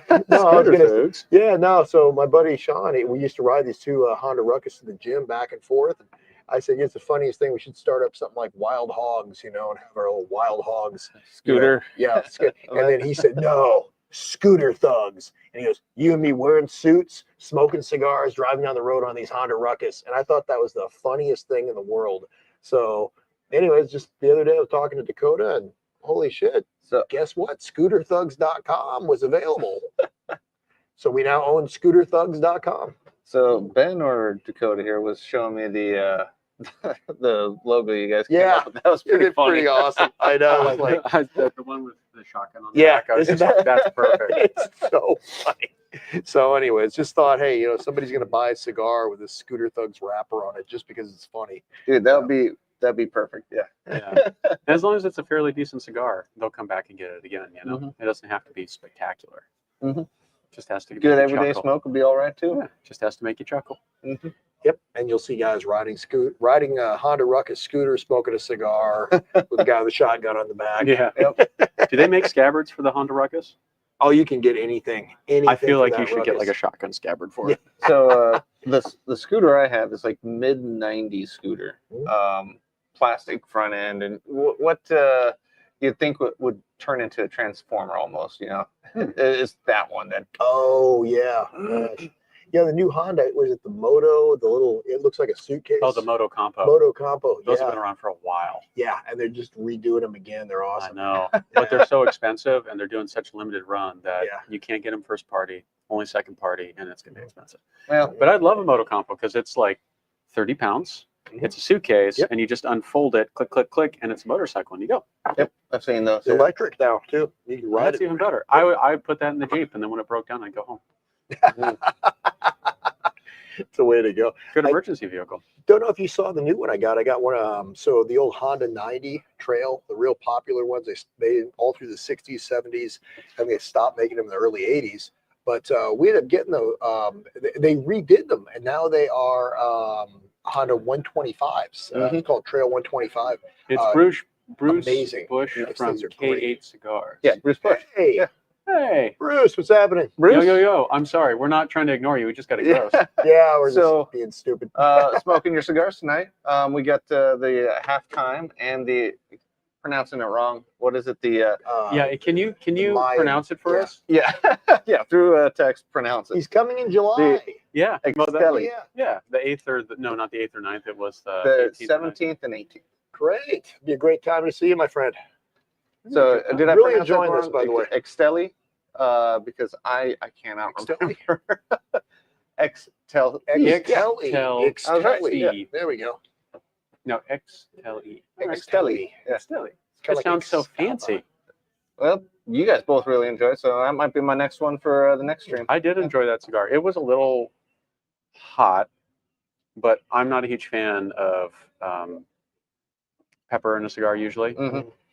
So my buddy Sean, we used to ride these 2 Honda Ruckus to the gym back and forth. And I said, it's the funniest thing. We should start up something like Wild Hogs, you know, and have our old Wild Hogs scooter. You know? Yeah. And then he said, no, Scooter Thugs. And he goes, you and me wearing suits, smoking cigars, driving down the road on these Honda Ruckus. And I thought that was the funniest thing in the world. So anyways, just the other day I was talking to Dakota, and holy shit. So guess what? ScooterThugs.com was available. So we now own ScooterThugs.com. So Ben or Dakota here was showing me the logo you guys came up with. That was pretty funny. Pretty awesome. I know. Like the one with the shotgun on the back. That's perfect. It's so funny. So anyways, just thought, hey, you know, somebody's going to buy a cigar with a Scooter Thugs wrapper on it just because it's funny. Dude, that'd be perfect. Yeah. As long as it's a fairly decent cigar, they'll come back and get it again. You know, It doesn't have to be spectacular. Just has to be good everyday smoke would be all right too. Yeah, just has to make you chuckle. Yep, and you'll see guys riding a Honda Ruckus scooter, smoking a cigar with a guy with a shotgun on the back. Yeah. Yep. Do they make scabbards for the Honda Ruckus? Oh, you can get anything. I feel like you should get like a shotgun scabbard for it. So the scooter I have is like mid-90s scooter, plastic front end, and what you'd think would turn into a transformer almost, you know, is that one that. Oh yeah. Yeah, the new Honda, was it the Moto? The little, it looks like a suitcase. Oh, the Moto Compo. Moto Compo. Those have been around for a while. Yeah, and they're just redoing them again. They're awesome. I know, but they're so expensive, and they're doing such limited run that you can't get them first party, only second party, and it's gonna be expensive. Well, but I'd love a Moto Compo because it's like 30 pounds. It's a suitcase, and you just unfold it, click, click, click, and it's a motorcycle, and you go. Yep, I've seen those. It's electric now too. You can ride That's even better. I put that in the Jeep, and then when it broke down, I'd go home. It's the way to go. Good emergency vehicle. Don't know if you saw the new one I got. I got one. So the old Honda 90 Trail, the real popular ones, they made all through the 60s, 70s, and they stopped making them in the early 80s. But we ended up getting the. They redid them, and now they are Honda 125s. It's called Trail 125. It's Bruce amazing. Bush from K8 Cigars. Yeah, Bruce Bush. Hey. Yeah. Hey, Bruce, what's happening? Bruce? Yo. I'm sorry. We're not trying to ignore you. We just got to gross. Yeah, we're just being stupid. Smoking your cigars tonight. We got the halftime and the pronouncing it wrong. What is it? The Can you pronounce it for us? Yeah, yeah. Through text, pronounce it. He's coming in July. Yeah. Excelli. Yeah. The 8th or not the 8th or 9th. It was the 17th and 18th. Great. Be a great time to see you, my friend. So did I really enjoying this, by the way? Excelli, because I cannot remember. Excelli. There we go. No, Excelli. Excelli. Excelli. That sounds so fancy. Well, you guys both really enjoy it, so that might be my next one for the next stream. I did enjoy that cigar. It was a little hot, but I'm not a huge fan of pepper in a cigar usually.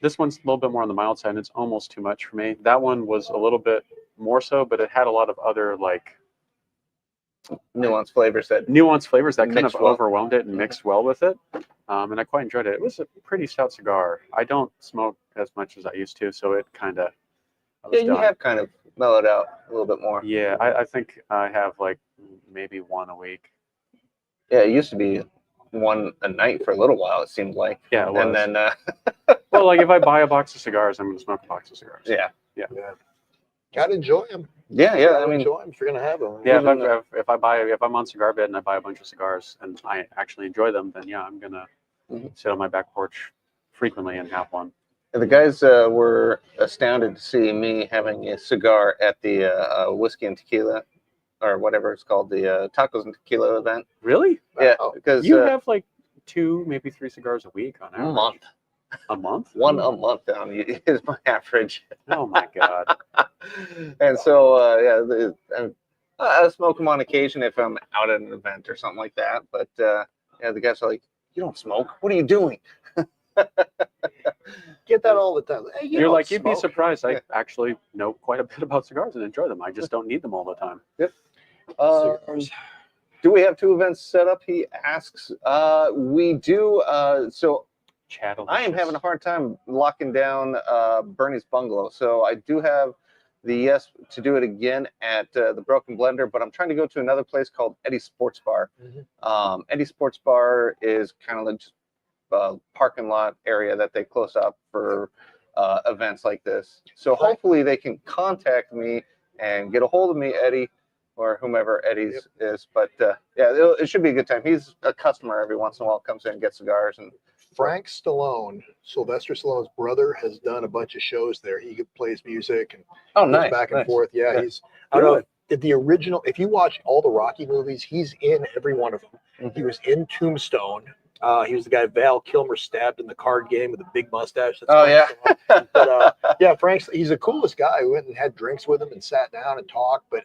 This one's a little bit more on the mild side, and it's almost too much for me. That one was a little bit more so, but it had a lot of other nuanced flavors that kind of overwhelmed it and mixed well with it. And I quite enjoyed it. It was a pretty stout cigar. I don't smoke as much as I used to, so it kind of you have kind of mellowed out a little bit more. Yeah, I think I have maybe one a week. Yeah, it used to be one a night for a little while, it seemed like. Yeah, it was. And then well, if I buy a box of cigars, I'm going to smoke a box of cigars. Yeah. Gotta enjoy them. Yeah. I mean, enjoy them if you're gonna have them. Yeah, if I'm on Cigar Bed and I buy a bunch of cigars and I actually enjoy them, then I'm gonna sit on my back porch frequently and have one. The guys were astounded to see me having a cigar at the whiskey and tequila, or whatever it's called, the tacos and tequila event. Really? Yeah, because you have 2, maybe 3 cigars a week on average. A month. A month? One a month down is my average. Oh my god! And so I smoke them on occasion if I'm out at an event or something like that. But the guys are like, "You don't smoke? What are you doing?" Get that all the time. Hey, You're like, you'd be surprised. I actually know quite a bit about cigars and enjoy them. I just don't need them all the time. Yep. Do we have 2 events set up? He asks. We do. So I am having a hard time locking down Bernie's Bungalow. So I do have the yes to do it again at the Broken Blender, but I'm trying to go to another place called Eddie's Sports Bar. Eddie's Sports Bar is kind of just parking lot area that they close up for events like this. So hopefully they can contact me and get a hold of me, Eddie, or whomever Eddie's is. But it should be a good time. He's a customer every once in a while, comes in and gets cigars. And Frank Stallone, Sylvester Stallone's brother, has done a bunch of shows there. He plays music and goes back and forth. Yeah, he's. I don't know if the original. If you watch all the Rocky movies, he's in every one of them. He was in Tombstone. He was the guy Val Kilmer stabbed in the card game with a big mustache. But Frank's, he's the coolest guy. We went and had drinks with him and sat down and talked. But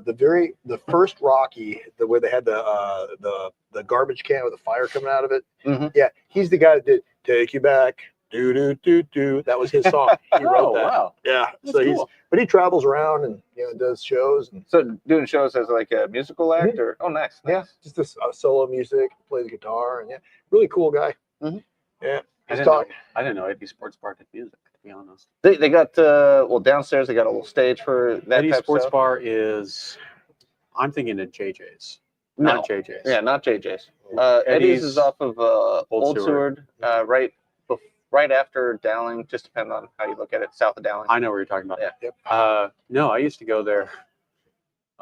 the first Rocky, where they had the garbage can with the fire coming out of it. Yeah, he's the guy that did "Take You Back." Do do do do. That was his song. He wrote that. Wow. Yeah. That's cool. But he travels around and does shows. And so doing shows as like a musical act, or nice. Yeah, just this solo music, plays guitar, and really cool guy. Yeah. I didn't know Eddie's Sports Bar did music, to be honest. They got downstairs they got a little stage for that. Eddie's type Sports stuff. Bar is, I'm thinking of JJ's. No. Not JJ's. Yeah, not JJ's. Eddie's is off of Old Seward, right after Dowling, just depending on how you look at it, south of Dowling. I know what you're talking about. Yeah. No, I used to go there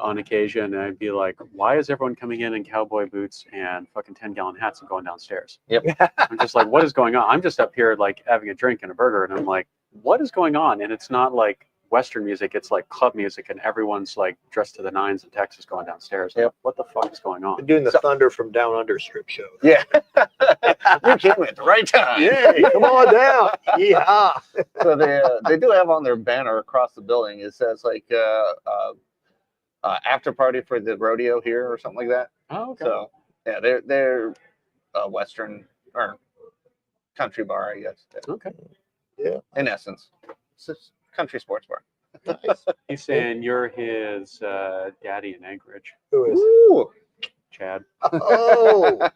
on occasion, and I'd be like, why is everyone coming in cowboy boots and fucking 10-gallon hats and going downstairs? Yep. I'm just like, what is going on? I'm just up here like having a drink and a burger, and I'm like, what is going on? And it's not like Western music, it's like club music, and everyone's like dressed to the nines in Texas going downstairs. Yep. What the fuck is going on? They're doing the Thunder from Down Under strip show. Yeah. You came at the right time. Yeah, come on down. Yeah. So they do have on their banner across the building, it says like after party for the rodeo here or something like that. Oh, okay. So yeah, they're Western or country bar, I guess. Okay. Yeah. In essence, it's a country sports bar. Nice. He's saying you're his daddy in Anchorage, Who is? Ooh. Chad. Oh.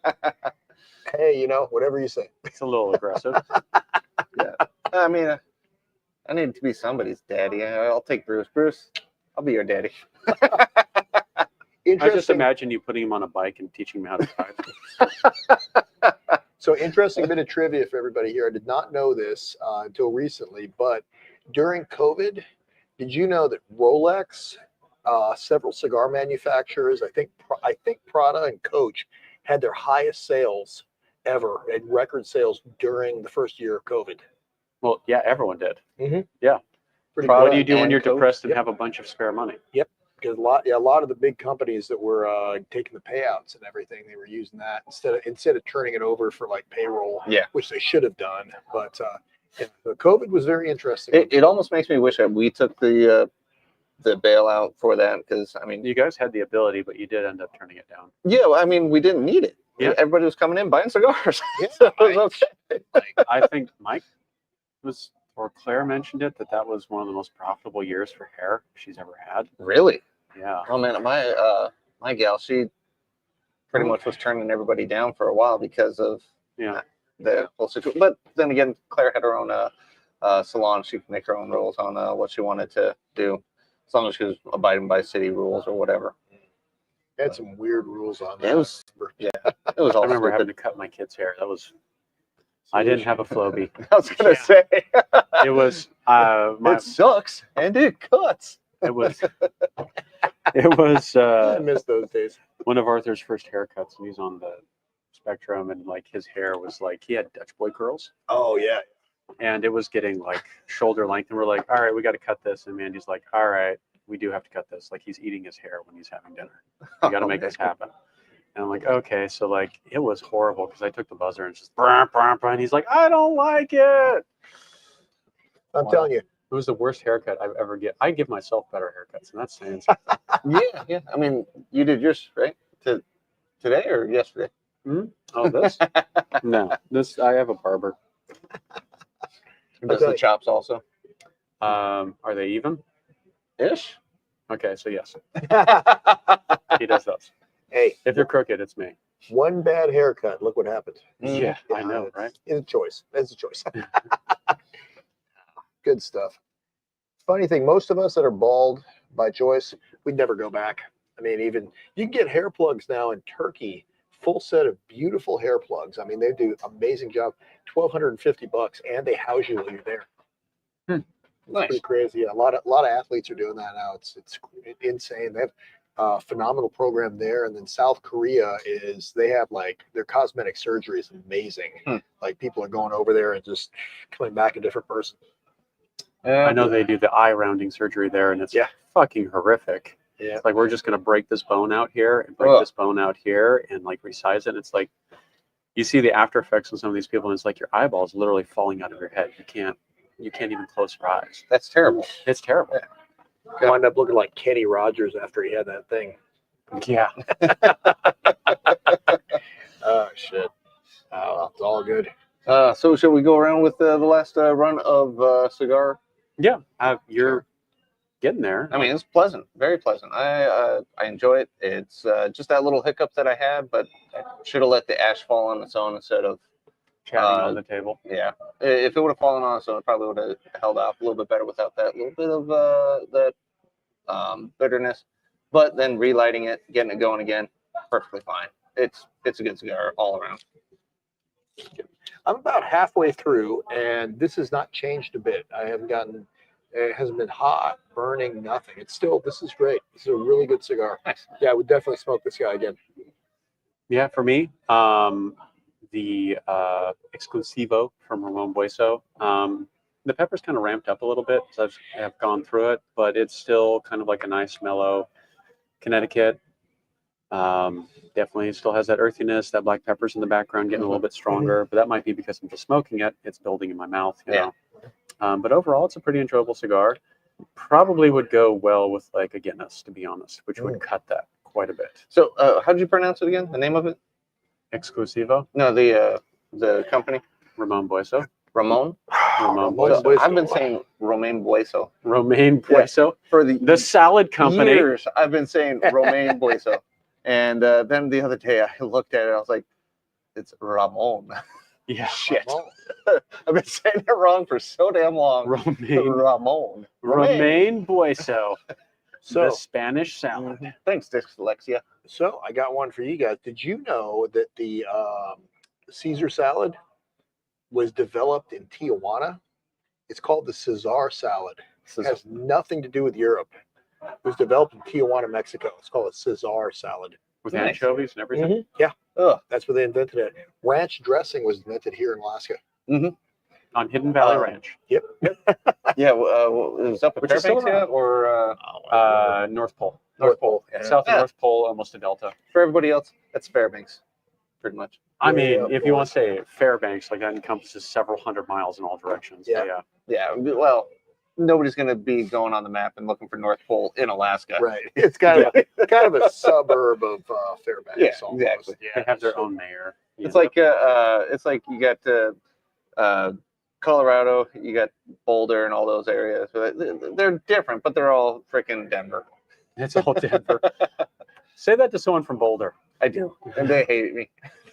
Hey, you know, whatever you say. It's a little aggressive. Yeah. I mean, I need to be somebody's daddy. I'll take Bruce. Bruce, I'll be your daddy. I just Interesting. imagine you putting him on a bike and teaching him how to drive. So interesting bit of trivia for everybody here. I did not know this until recently, but during COVID, did you know that Rolex, several cigar manufacturers, I think Prada and Coach had their highest sales ever and record sales during the first year of COVID. Well, yeah, everyone did. Mhm. Yeah. Pretty Prada What do you do when and you're Coach? depressed and Yep. have a bunch of spare money? Because a lot of the big companies that were taking the payouts and everything, they were using that instead of turning it over for like payroll, Yeah. which they should have done. But yeah, the COVID was very interesting. It almost makes me wish that we took the bailout for that, because I mean, You guys had the ability, but you did end up turning it down. yeah, I mean, we didn't need it. Yeah. Everybody was coming in buying cigars. Yeah, So it was okay. I think Mike or Claire mentioned it, that was one of the most profitable years for hair she's ever had. Really? Yeah. Oh man, my gal, she pretty much was turning everybody down for a while because of Yeah. the whole situation. But then again, Claire had her own salon. She could make her own rules on what she wanted to do, as long as she was abiding by city rules or whatever. Had some weird rules on that. It was, I remember. it was I all remember having stupid. to cut my kid's hair. I didn't have a Flowbee. I was gonna Yeah. say It was it sucks and it cuts. it was I miss those days. one of Arthur's first haircuts, and he's on the spectrum, and like his hair was like he had Dutch boy curls, Oh yeah. and it was getting like shoulder length, and we're like, all right, we got to cut this, and Mandy's like, all right, we do have to cut this. Like he's eating his hair when he's having dinner. We got to make this happen. And I'm like, okay, so like it was horrible because I took the buzzer and it's just brr, brr, brr, and he's like, I don't like it. I'm telling you. It was the worst haircut I've ever get. I give myself better haircuts, and that's saying something. Yeah. I mean, you did yours right today or yesterday? Oh, this? No, this I have a barber. Does the chops also? Are they even? Ish. Okay, so yes, he does those. Hey, If they're crooked, it's me. one bad haircut. Look what happened. Yeah, I know, it's- right? It's a choice. It's a choice. Good stuff. Funny thing, most of us that are bald by choice, we'd never go back. I mean, even you can get hair plugs now in Turkey, full set of beautiful hair plugs. I mean, they do amazing job. $1,250, and they house you while you're there. It's Nice. pretty crazy. Yeah, a lot of athletes are doing that now. It's insane. They have a phenomenal program there. And then South Korea they have like their cosmetic surgery is amazing. Like people are going over there and just coming back a different person. I know they do the eye rounding surgery there, and it's fucking horrific. Yeah. It's like we're just gonna break this bone out here and break this bone out here and like resize it. And it's like you see the after effects on some of these people, and it's like your eyeball is literally falling out of your head. You can't even close your eyes. That's terrible. It's terrible. Wind up looking like Kenny Rogers after he had that thing. Yeah. Oh shit. Oh, well, it's all good. So shall we go around with the last run of cigar? Yeah. You're getting there. I mean, it's pleasant, very pleasant. I enjoy it. It's just that little hiccup that I had, but I should have let the ash fall on its own instead of chatting on the table. Yeah, if it would have fallen on its own, it probably would have held off a little bit better without that little bit of that bitterness. But then relighting it, getting it going again, perfectly fine. It's a good cigar all around. I'm about halfway through, and this has not changed a bit. I haven't gotten It hasn't been hot, burning, nothing. This is great. This is a really good cigar. Nice. Yeah, I would definitely smoke this guy again. Yeah, for me, the Exclusivo from Ramon Bueso. The pepper's kind of ramped up a little bit, so I've gone through it, but it's still kind of like a nice, mellow Connecticut. Definitely still has that earthiness. That black pepper's in the background getting a little bit stronger, but that might be because I'm just smoking it. It's building in my mouth, you know. But overall, it's a pretty enjoyable cigar. Probably would go well with like a Guinness, to be honest, which would cut that quite a bit. So, how did you pronounce it again? The name of it? Exclusivo. No, the company. Ramon Bueso. Ramon. Ramon Bueso. Bueso. I've been saying Romaine Bueso Romaine Bueso. for The salad company. years. I've been saying Romaine Bueso, and then the other day I looked at it. I was like, it's Ramon. Yeah. Shit. I've been saying it wrong for so damn long. Ramon. Romaine Bueso. So the Spanish salad. Thanks, dyslexia. So I got one for you guys. Did you know that the Caesar salad was developed in Tijuana? It's called the Cigar salad. It has nothing to do with Europe. It was developed in Tijuana, Mexico. It's called a Cigar salad. With anchovies and everything? Yeah. Ugh. That's where they invented it. Ranch dressing was invented here in Alaska. On Hidden Valley Ranch. Yep. Yeah, it was up at Which is still Fairbanks, yeah, or North Pole. North Pole. Yeah. South of North Pole, almost to Delta. For everybody else, that's Fairbanks, pretty much. I mean, Yeah, if you want to say Fairbanks, like that encompasses several hundred miles in all directions. Yeah. Yeah. Yeah, well, nobody's going to be going on the map and looking for North Pole in Alaska. Right. It's kind of a suburb of Fairbanks. Yeah, almost. exactly. Yeah. They have their own mayor. It's like you got Colorado, you got Boulder, and all those areas. They're different, but they're all freaking Denver. It's all Denver. Say that to someone from Boulder. I do, and they hate me.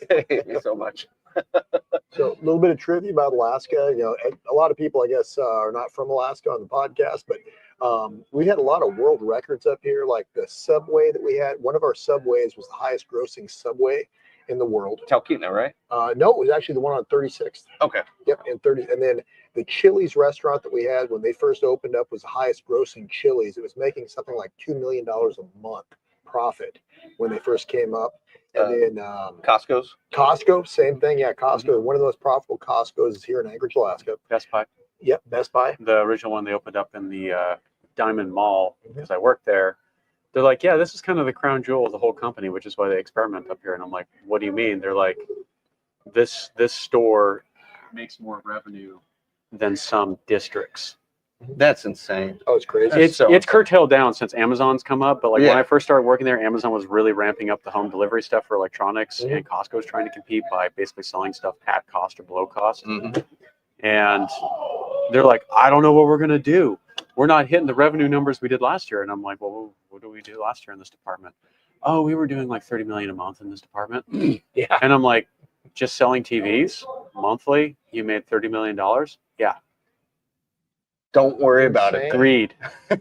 They hate me so much. So a little bit of trivia about Alaska. You know, a lot of people, I guess, are not from Alaska on the podcast, but we had a lot of world records up here. Like the subway that we had, one of our subways was the highest grossing subway in the world. Talkeetna, right? No, it was actually the one on 36th. Okay. Yep, and then the Chili's restaurant that we had when they first opened up was the highest grossing Chili's. It was making something like $2 million a month profit when they first came up. And then Costco's. Costco, same thing. Yeah, Costco. One of the most profitable Costco's is here in Anchorage, Alaska. Best Buy. Yep, Best Buy. The original one they opened up in the Diamond Mall because I worked there. They're like, yeah, this is kind of the crown jewel of the whole company, which is why they experiment up here. And I'm like, what do you mean? They're like, this store makes more revenue than some districts. That's insane. Oh, it's crazy. It's curtailed down since Amazon's come up, but like when I first started working there, Amazon was really ramping up the home delivery stuff for electronics, and Costco was trying to compete by basically selling stuff at cost or below cost. And they're like, I don't know what we're gonna do. We're not hitting the revenue numbers we did last year. And I'm like, well, what did we do last year in this department? Oh, we were doing like 30 million a month in this department. Yeah. And I'm like, just selling TVs monthly, you made $30 million? Yeah. Don't worry about it. Greed.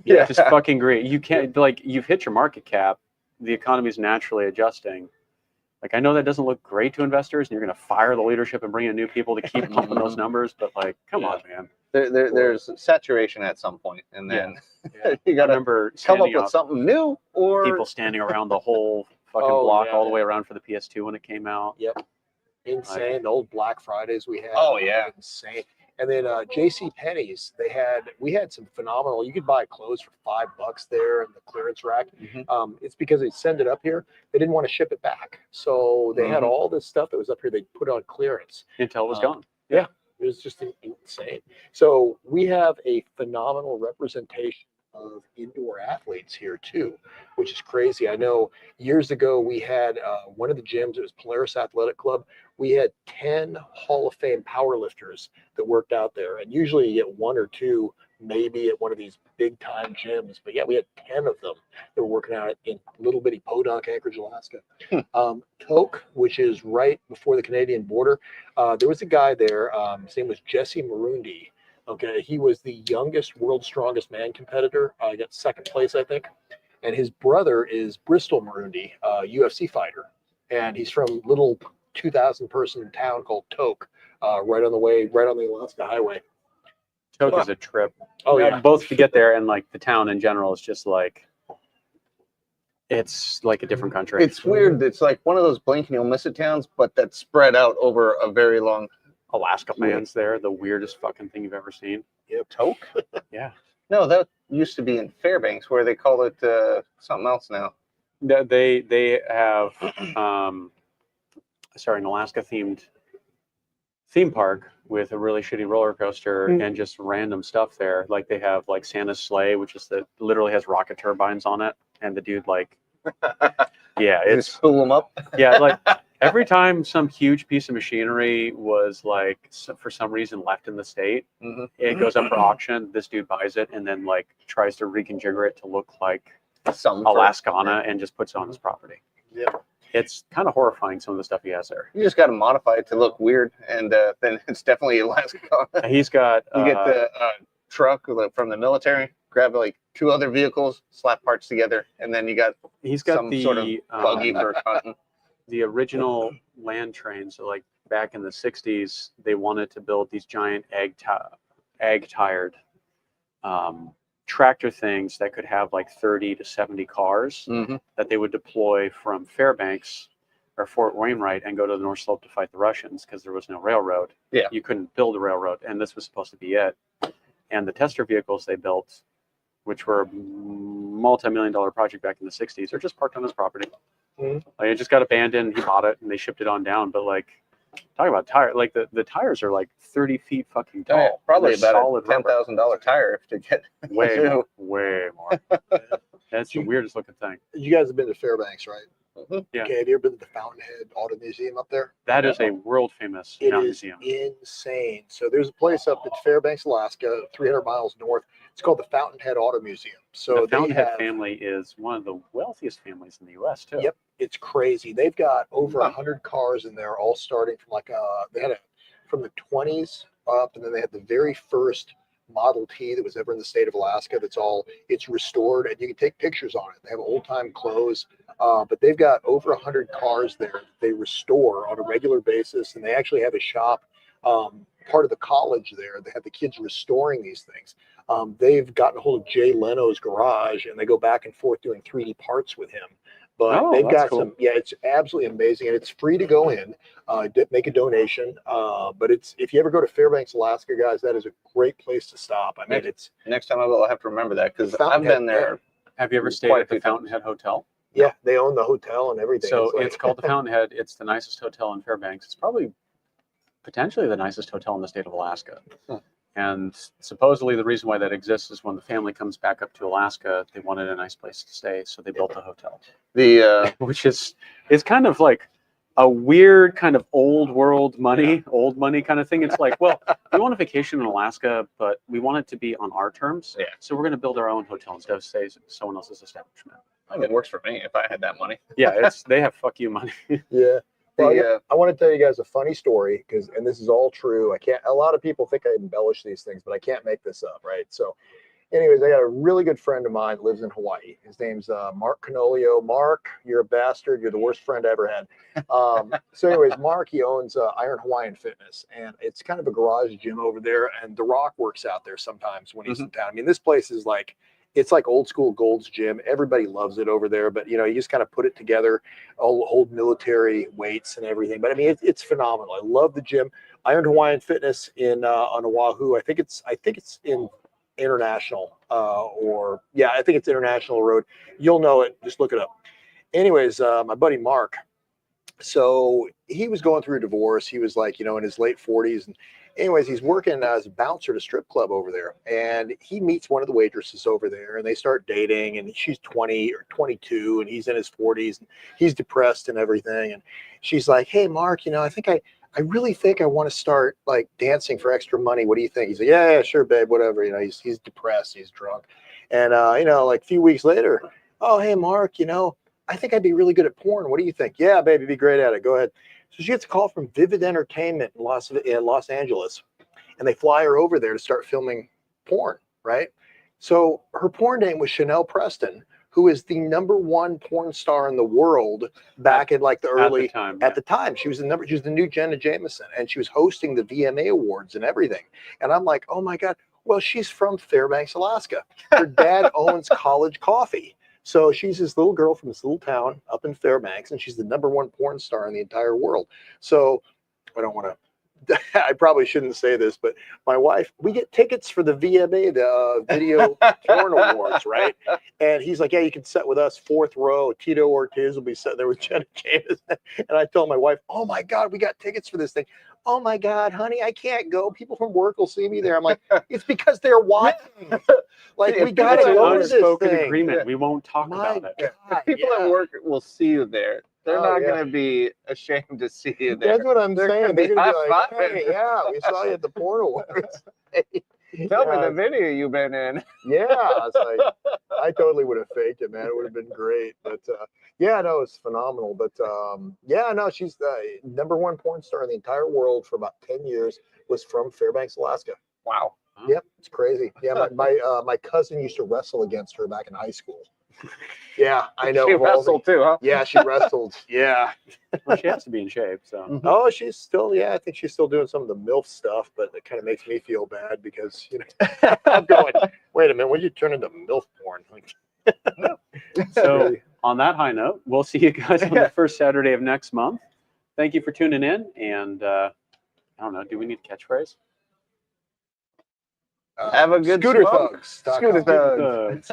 Yeah. Just fucking greed. You can't, like, you've hit your market cap. The economy's naturally adjusting. Like, I know that doesn't look great to investors, and you're going to fire the leadership and bring in new people to keep pumping those numbers, but like, come on, man. There's saturation at some point, and then you got to come up with something new, or people standing around the whole fucking block all the way around for the PS2 when it came out. Yep. Insane. The old Black Fridays we had. Oh, yeah. Insane. And then J.C. Penney's, we had some phenomenal. You could buy clothes for $5 there in the clearance rack. It's because they send it up here. They didn't want to ship it back, so they had all this stuff that was up here. They put on clearance until it was gone. Yeah, it was just insane. So we have a phenomenal representation of indoor athletes here too, which is crazy. I know years ago we had one of the gyms, it was Polaris Athletic Club. We had 10 Hall of Fame powerlifters that worked out there, and usually you get one or two maybe at one of these big time gyms, but yeah, we had 10 of them that were working out in little bitty Podunk, Anchorage, Alaska. Tok, which is right before the Canadian border, there was a guy there, his name was Jesse Marundi. Okay, he was the youngest world's strongest man competitor. He got second place, I think. And his brother is Bristol Marundi, a UFC fighter. And he's from little 2,000 person town called Tok, right on the Alaska Highway. Tok is a trip. Oh yeah. Both to get there and like the town in general is just like, it's like a different country. It's weird. It's like one of those blink and you'll miss it towns, but that's spread out over a very long. Alaska fans there, the weirdest fucking thing you've ever seen. Yep. Tok? Yeah. No, that used to be in Fairbanks where they call it something else now. They have an Alaska themed theme park with a really shitty roller coaster and just random stuff there. Like they have like Santa's sleigh, which is literally has rocket turbines on it, and the dude like, yeah, it's just spool them up. Yeah, like every time some huge piece of machinery was like for some reason left in the state, it goes up for auction. This dude buys it and then like tries to reconfigure it to look like Alaskana and just puts it on his property. Yeah. It's kind of horrifying, some of the stuff he has there. You just got to modify it to look weird, and then it's definitely Alaska. He's got... you get the truck from the military, grab like 2 other vehicles, slap parts together, and then he's got some sort of buggy for hunting. The original land train, so like back in the 60s, they wanted to build these giant egg-tired tractor things that could have like 30 to 70 cars that they would deploy from Fairbanks or Fort Wainwright and go to the North Slope to fight the Russians because there was no railroad. Yeah. You couldn't build a railroad, and this was supposed to be it. And the tester vehicles they built, which were a multi-million-dollar project back in the 60s, are just parked on his property. Like it just got abandoned, he bought it, and they shipped it on down. But like, talk about tire, like the tires are like 30 feet fucking tall. Yeah, probably about solid a $10,000 tire to get way more. That's the weirdest looking thing. You guys have been to Fairbanks, right? Yeah. Okay, have you ever been to the Fountainhead Auto Museum up there? That is a world famous museum. Insane. So there's a place up at Fairbanks, Alaska, 300 miles north. It's called the Fountainhead Auto Museum. So the Fountainhead family is one of the wealthiest families in the U.S. too. Yep, it's crazy. They've got over 100 cars in there, all starting from like they had from the 20s up, and then they had the very first Model T that was ever in the state of Alaska. It's restored, and you can take pictures on it. They have old time clothes, but they've got over 100 cars there that they restore on a regular basis, and they actually have a shop. Part of the college there, they have the kids restoring these things. They've gotten a hold of Jay Leno's garage, and they go back and forth doing 3D parts with him. But they've got cool. It's absolutely amazing, and it's free to go in, make a donation. But if you ever go to Fairbanks, Alaska, guys, that is a great place to stop. I mean, next time I'll have to remember that because I've been there. Have you ever stayed at the Fountainhead Hotel? Yeah, they own the hotel and everything. So it's called the Fountainhead. It's the nicest hotel in Fairbanks. It's probably potentially the nicest hotel in the state of Alaska. And supposedly the reason why that exists is when the family comes back up to Alaska, they wanted a nice place to stay, so they built a hotel. Which is kind of like a weird kind of old money kind of thing. It's like, well, we want a vacation in Alaska, but we want it to be on our terms. Yeah. So we're going to build our own hotel instead of stay at someone else's establishment. It works for me if I had that money. Yeah, they have fuck you money. Yeah. Well, I want to tell you guys a funny story and this is all true. A lot of people think I embellish these things, but I can't make this up, right? So anyways, I got a really good friend of mine lives in Hawaii. His name's Mark Canolio. Mark, you're a bastard. You're the worst friend I ever had. So anyways, Mark, he owns Iron Hawaiian Fitness, and it's kind of a garage gym over there, and The Rock works out there sometimes when he's in town. I mean, this place is like, it's like old school Gold's Gym. Everybody loves it over there, but you just kind of put it together, old military weights and everything. But I mean, it's phenomenal. I love the gym. Iron Hawaiian Fitness on Oahu. I think it's in International, I think it's International Road. You'll know it. Just look it up. Anyways, my buddy Mark. So he was going through a divorce. He was like, in his late 40s, and anyways, he's working as a bouncer at a strip club over there, and he meets one of the waitresses over there, and they start dating, and she's 20 or 22, and he's in his 40s, and he's depressed and everything, and she's like, hey, Mark, I really think I want to start like dancing for extra money. What do you think? He's like, yeah, sure, babe, whatever. He's depressed, he's drunk, and like a few weeks later, oh, hey, Mark, I think I'd be really good at porn. What do you think? Yeah, baby, be great at it. Go ahead. So she gets a call from Vivid Entertainment in Los Angeles, and they fly her over there to start filming porn, right? So her porn name was Chanel Preston, who is the #1 porn star in the world back in like the early at the time. She was the new Jenna Jameson, and she was hosting the VMA Awards and everything. And I'm like, oh my God, Well, she's from Fairbanks, Alaska. Her dad owns College Coffee. So she's this little girl from this little town up in Fairbanks, and she's the #1 porn star in the entire world. So I don't want to. I probably shouldn't say this, but my wife, we get tickets for the VMA, the Video Porn Awards, right? And he's like, yeah, you can sit with us 4th row. Tito Ortiz will be sitting there with Jenna Jameson. And I told my wife, oh my God, we got tickets for this thing. Oh my God, honey, I can't go. People from work will see me there. I'm like, it's because they're watching. Like, we got to go to this unspoken thing. agreement. We won't talk about it. God, People at work will see you there. They're not going to be ashamed to see you there. That's what I'm saying. They're going to be like, high-fiving. hey, yeah, we saw you at the porn awards. Tell me the video you've been in. Yeah, it's like, I totally would have faked it, man. It would have been great. But yeah, no, it's phenomenal. But yeah, no, she's the #1 porn star in the entire world for about 10 years. Was from Fairbanks, Alaska. Wow. Yep, it's crazy. Yeah, my cousin used to wrestle against her back in high school. Yeah, I know. She wrestled too, huh? Yeah, she wrestled. Yeah. Well, she has to be in shape. So. Oh, she's still, yeah, I think she's still doing some of the MILF stuff, but it kind of makes me feel bad because, you know, I'm going, wait a minute, when did you turn into MILF porn? So on that high note, we'll see you guys on the first Saturday of next month. Thank you for tuning in. And I don't know, do we need a catchphrase? Have a good Scooter smoke. Thugs. Scooter Thugs.